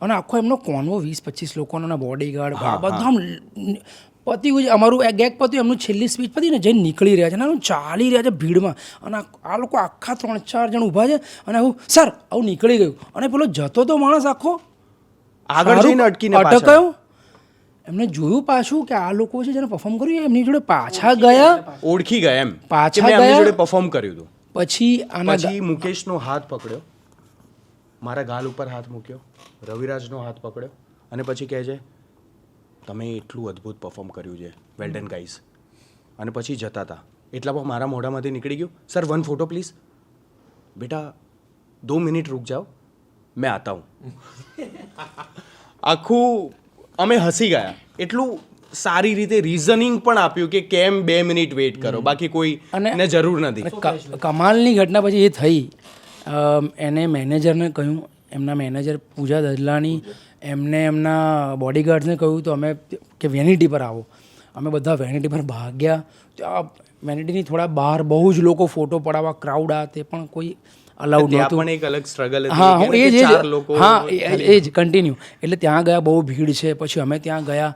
અને આખો એમનો કોન્વો 20-25 લોકોનો બોડીગાર્ડ બધા આમ પતી ગયું છે. અમારું ગેગ પત્યું, એમનું છેલ્લી સ્પીચ પતી ને જઈને નીકળી રહ્યા છે અને આમ ચાલી રહ્યા છે ભીડમાં, અને આ લોકો આખા 3-4 જણ ઊભા છે અને આવું સર આવું નીકળી ગયું, અને પેલો જતો તો માણસ આખો આગળ જઈને અટકાયો. એમને જોયું પાછું કે આ લોકો છે જેને પરફોર્મ કર્યું એમની જોડે પાછા ગયા, ઓળખી ગયા એમ, પાછા કે મેં એમની ગયા. જોડે પરફોર્મ કર્યું હતું. પછી આના પછી મુકેશનો હાથ પકડ્યો, મારા ગાલ ઉપર હાથ મૂક્યો, રવિરાજનો હાથ પકડ્યો અને પછી કહે છે તમે એટલું અદ્ભુત પરફોર્મ કર્યું છે, વેલ ડન ગાઈઝ. અને પછી જતા હતા એટલામાં મારા મોઢામાંથી નીકળી ગયું સર 1 ફોટો પ્લીઝ. બેટા 2 મિનિટ રૂક જાઓ, મેં આતા હું. આખું અમે હસી ગયા, એટલું સારી રીતે રીઝનિંગ પણ આપ્યું કે કેમ 2 મિનિટ વેઇટ કરો, બાકી કોઈ ને જરૂર નથી. કમાલની ઘટના પછી એ થઈ, એને મેનેજરને કહ્યું, એમના મેનેજર પૂજા દદલાની એમને એમના બોડીગાર્ડ્સને કહ્યું તો અમે કે વેનિટી પર આવો. અમે બધા વેનિટી પર ભાગ્યા. ત્યાં વેનિટીની થોડા બહાર બહુ જ લોકો ફોટો પડાવવા ક્રાઉડ આ તે પણ કોઈ અલાઉડ ત્યાં નહોતું. પણ એક અલગ સ્ટ્રગલ હા હું એ જ હા હતી. એ જ કન્ટિન્યુ. એટલે ત્યાં ગયા, બહુ ભીડ છે. પછી અમે ત્યાં ગયા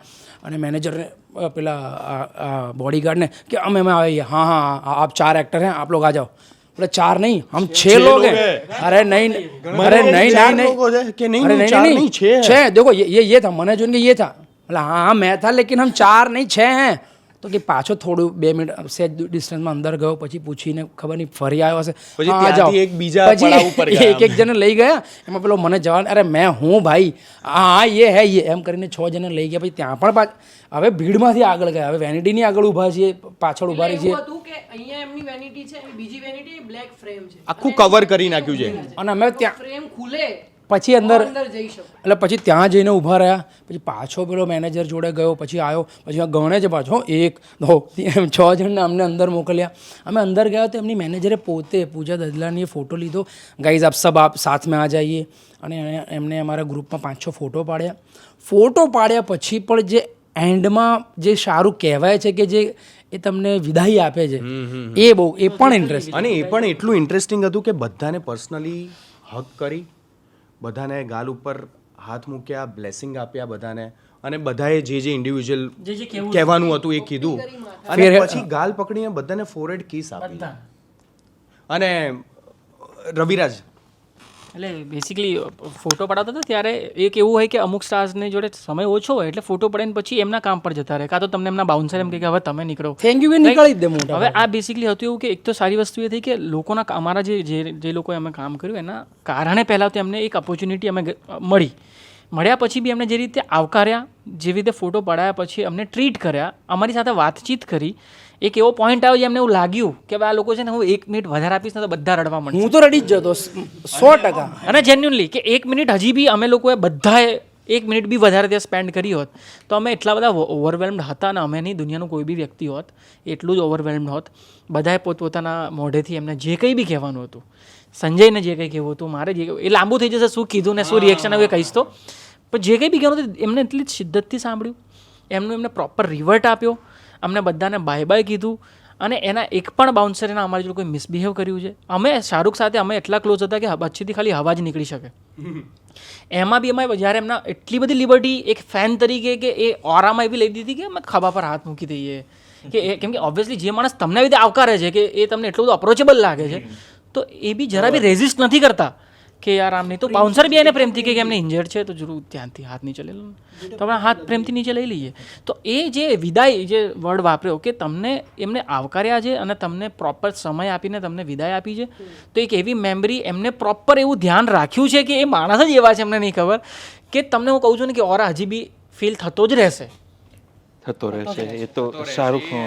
અને મેનેજરને પેલા બોડીગાર્ડને કે અમે આવીએ, હા હા આપ 4 एक्टर हैं, आप लोग आ जाओ. बोले 4 नहीं हम 6 लोग हैं. अरे नहीं अरे नहीं कि नहीं अरे 4 नहीं 6 6 देखो ये था, मैंने जो ये था, बोला हाँ मैं था लेकिन हम 4 नहीं 6 हैं. તો કે પાછો થોડું 2 મિનિટ સેજ ડિસ્ટન્સમાં અંદર ગયો, પછી પૂછીને ખબર નહીં ફરી આવ્યો હશે, પછી હા, ત્યાંથી જાઓ. એક બીજા પછી પડાવ ઉપર ગયા એક જણે લઈ ગયા, એમાં પેલો મને જવાન અરે મેં હું ભાઈ હા ये है ये એમ કરીને 6 જણે લઈ ગયા. પછી ત્યાં પણ હવે ભીડમાંથી આગળ ગયા, હવે વેનિટીની આગળ ઊભા છીએ, પાછળ ઊભા રહી છીએ, એવું હતું કે અહીંયા એમની વેનિટી છે, બીજી વેનિટી બ્લેક ફ્રેમ છે, આખું કવર કરી નાખ્યું છે. અને અમે ત્યાં ફ્રેમ ખુલે પછી અંદર અંદર જઈ શકો. એટલે પછી ત્યાં જઈને ઊભા રહ્યા. પછી પાછો પેલો મેનેજર જોડે ગયો, પછી આવ્યો, પછી ગણે છે પાછો 1 2 3 6 જણને અમને અંદર મોકલ્યા. અમે અંદર ગયા તો એમની મેનેજરે પોતે પૂજા દદલાનીએ ફોટો લીધો, ગાઈઝ આપ સબ આપ સાથ મેં આ જાઈએ, અને એમને અમારા ગ્રુપમાં 5-6 ફોટો પાડ્યા. ફોટો પાડ્યા પછી પણ જે એન્ડમાં જે શાહરૂખ કહેવાય છે કે જે એ તમને વિદાય આપે છે, એ પણ ઇન્ટરેસ્ટ. અને એ પણ એટલું ઇન્ટરેસ્ટિંગ હતું કે બધાને પર્સનલી હક કરી, બધાને ગાલ ઉપર હાથ મૂક્યા, બ્લેસિંગ આપ્યા બધાને, અને બધાએ જે ઇન્ડિવિજ્યુઅલ કહેવાનું હતું એ કીધું, અને પછી ગાલ પકડીને બધાને ફોરહેડ કિસ આપી. અને રવિરાજ એટલે બેસિકલી ફોટો પડાવતા હતા ત્યારે એક એવું હોય કે અમુક સ્ટાર્સની જોડે સમય ઓછો હોય એટલે ફોટો પડાવીને પછી એમના કામ પર જતા રહે, કાં તો તમને એમના બાઉન્સર એમ કહે કે હવે તમે નીકળો. થેન્ક યુ કે નીકળી જ દે મોટા. હવે આ બેસિકલી હતું એવું કે એક તો સારી વસ્તુ એ થઈ કે લોકોના અમારા જે લોકોએ અમે કામ કર્યું એના કારણે પહેલાં તો એમને એક ઓપોર્ચ્યુનિટી અમે મળ્યા પછી બી એમને જે રીતે આવકાર્યા, જેવી રીતે ફોટો પડાયા, પછી અમને ટ્રીટ કર્યા, અમારી સાથે વાતચીત કરી. એક એવો પોઈન્ટ આવ્યો જે અમને એવું લાગ્યું કે આ લોકો છે ને હું 1 મિનિટ વધારે આપીશ ને તો બધા રડવા માંડશે. હું તો રડી જ જતો 100%. અને જેન્યુઅનલી કે 1 મિનિટ હજી બી અમે લોકોએ બધાએ 1 મિનિટ બી વધારે ત્યાં સ્પેન્ડ કરી હોત તો અમે એટલા બધા ઓવરવેલ્મડ હતા ને અમે નહીં દુનિયાનું કોઈ બી વ્યક્તિ હોત એટલું જ ઓવરવેલ્મડ હોત. બધાએ પોતપોતાના મોઢેથી એમને જે કંઈ બી કહેવાનું હતું, સંજયને જે કંઈ કહેવું હતું, મારે જે એ લાંબુ થઈ જશે શું કીધું ને શું રિએક્શન આવ્યું કહીશ તો, પણ જે કંઈ બી કહેવાનું હતું એમને એટલી જ શિદ્દતથી સાંભળ્યું, એમને પ્રોપર રિવર્ટ આપ્યો, અમને બધાને બાય બાય કીધું. અને એના એક પણ બાઉન્સર એના અમારી જોડે કોઈ મિસબિહેવ કર્યું છે. અમે શાહરૂખ સાથે અમે એટલા ક્લોઝ હતા કે પછીથી ખાલી હવા જ નીકળી શકે. એમાં બી અમે જ્યારે એમના એટલી બધી લિબર્ટી એક ફેન તરીકે કે એ ઓરામાં એવી લઈ દીધી કે અમે ખભા પર હાથ મૂકી દઈએ કે કેમ કે ઓબ્વિયસલી જે માણસ તમને એવી રીતે આવકારે છે કે એ તમને એટલું બધું અપ્રોચેબલ લાગે છે તો એ બી જરા બી રેઝિસ્ટ નથી કરતા કે યાર આમ નહીં. તો બાઉન્સર બી એને પ્રેમથી કે એમને ઇન્જર્ડ છે તો જરૂર ત્યાંથી હાથ નીચે લઈ લો, તો આપણે હાથ પ્રેમથી નીચે લઈ લઈએ. તો એ જે વિદાય જે વર્ડ વાપર્યો કે તમને એમને આવકાર્યા છે અને તમને પ્રોપર સમય આપીને તમને વિદાય આપી છે, તો એક એવી મેમરી એમને પ્રોપર એવું ધ્યાન રાખ્યું છે કે એ માણસ જ એવા છે, એમને નહીં ખબર કે તમને હું કહું છું ને કે ઓરા હજી બી ફીલ થતો જ રહેશે. થતો રહેશે. એ તો શાહરૂખનો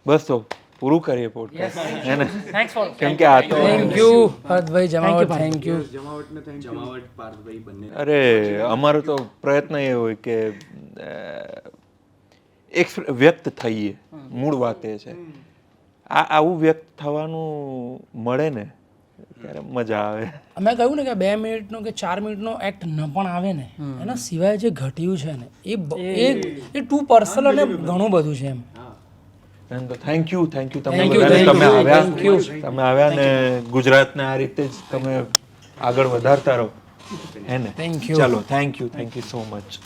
બસ તો પૂરું કરીએ પોડકાસ્ટ હે ને થેન્ક્સ ફોર કેમ કે આ તો થેન્ક યુ હર્ષભાઈ જમાવટ થેન્ક યુ જમાવટ પાર્થભાઈ બંને અરે અમારો તો પ્રયત્ન એ હોય કે એક વ્યક્ત થઈએ મૂળ વાત એ છે આવું વ્યક્ત થવાનું મળે ને ત્યારે મજા આવે અમે કહ્યું ને કે 2 મિનિટનો કે 4 મિનિટનો એક્ટ ન પણ આવે ને એના સિવાય જે ઘટ્યું છે ને એ ટુ પર્સનલ અને ઘણું બધું છે એમ. તો થેન્ક યુ તમે બધાને તમે આવ્યા ને ગુજરાતને આ રીતે જ તમે આગળ વધારતા રહો હે ને Thank you. ચાલો થેન્ક યુ સો મચ.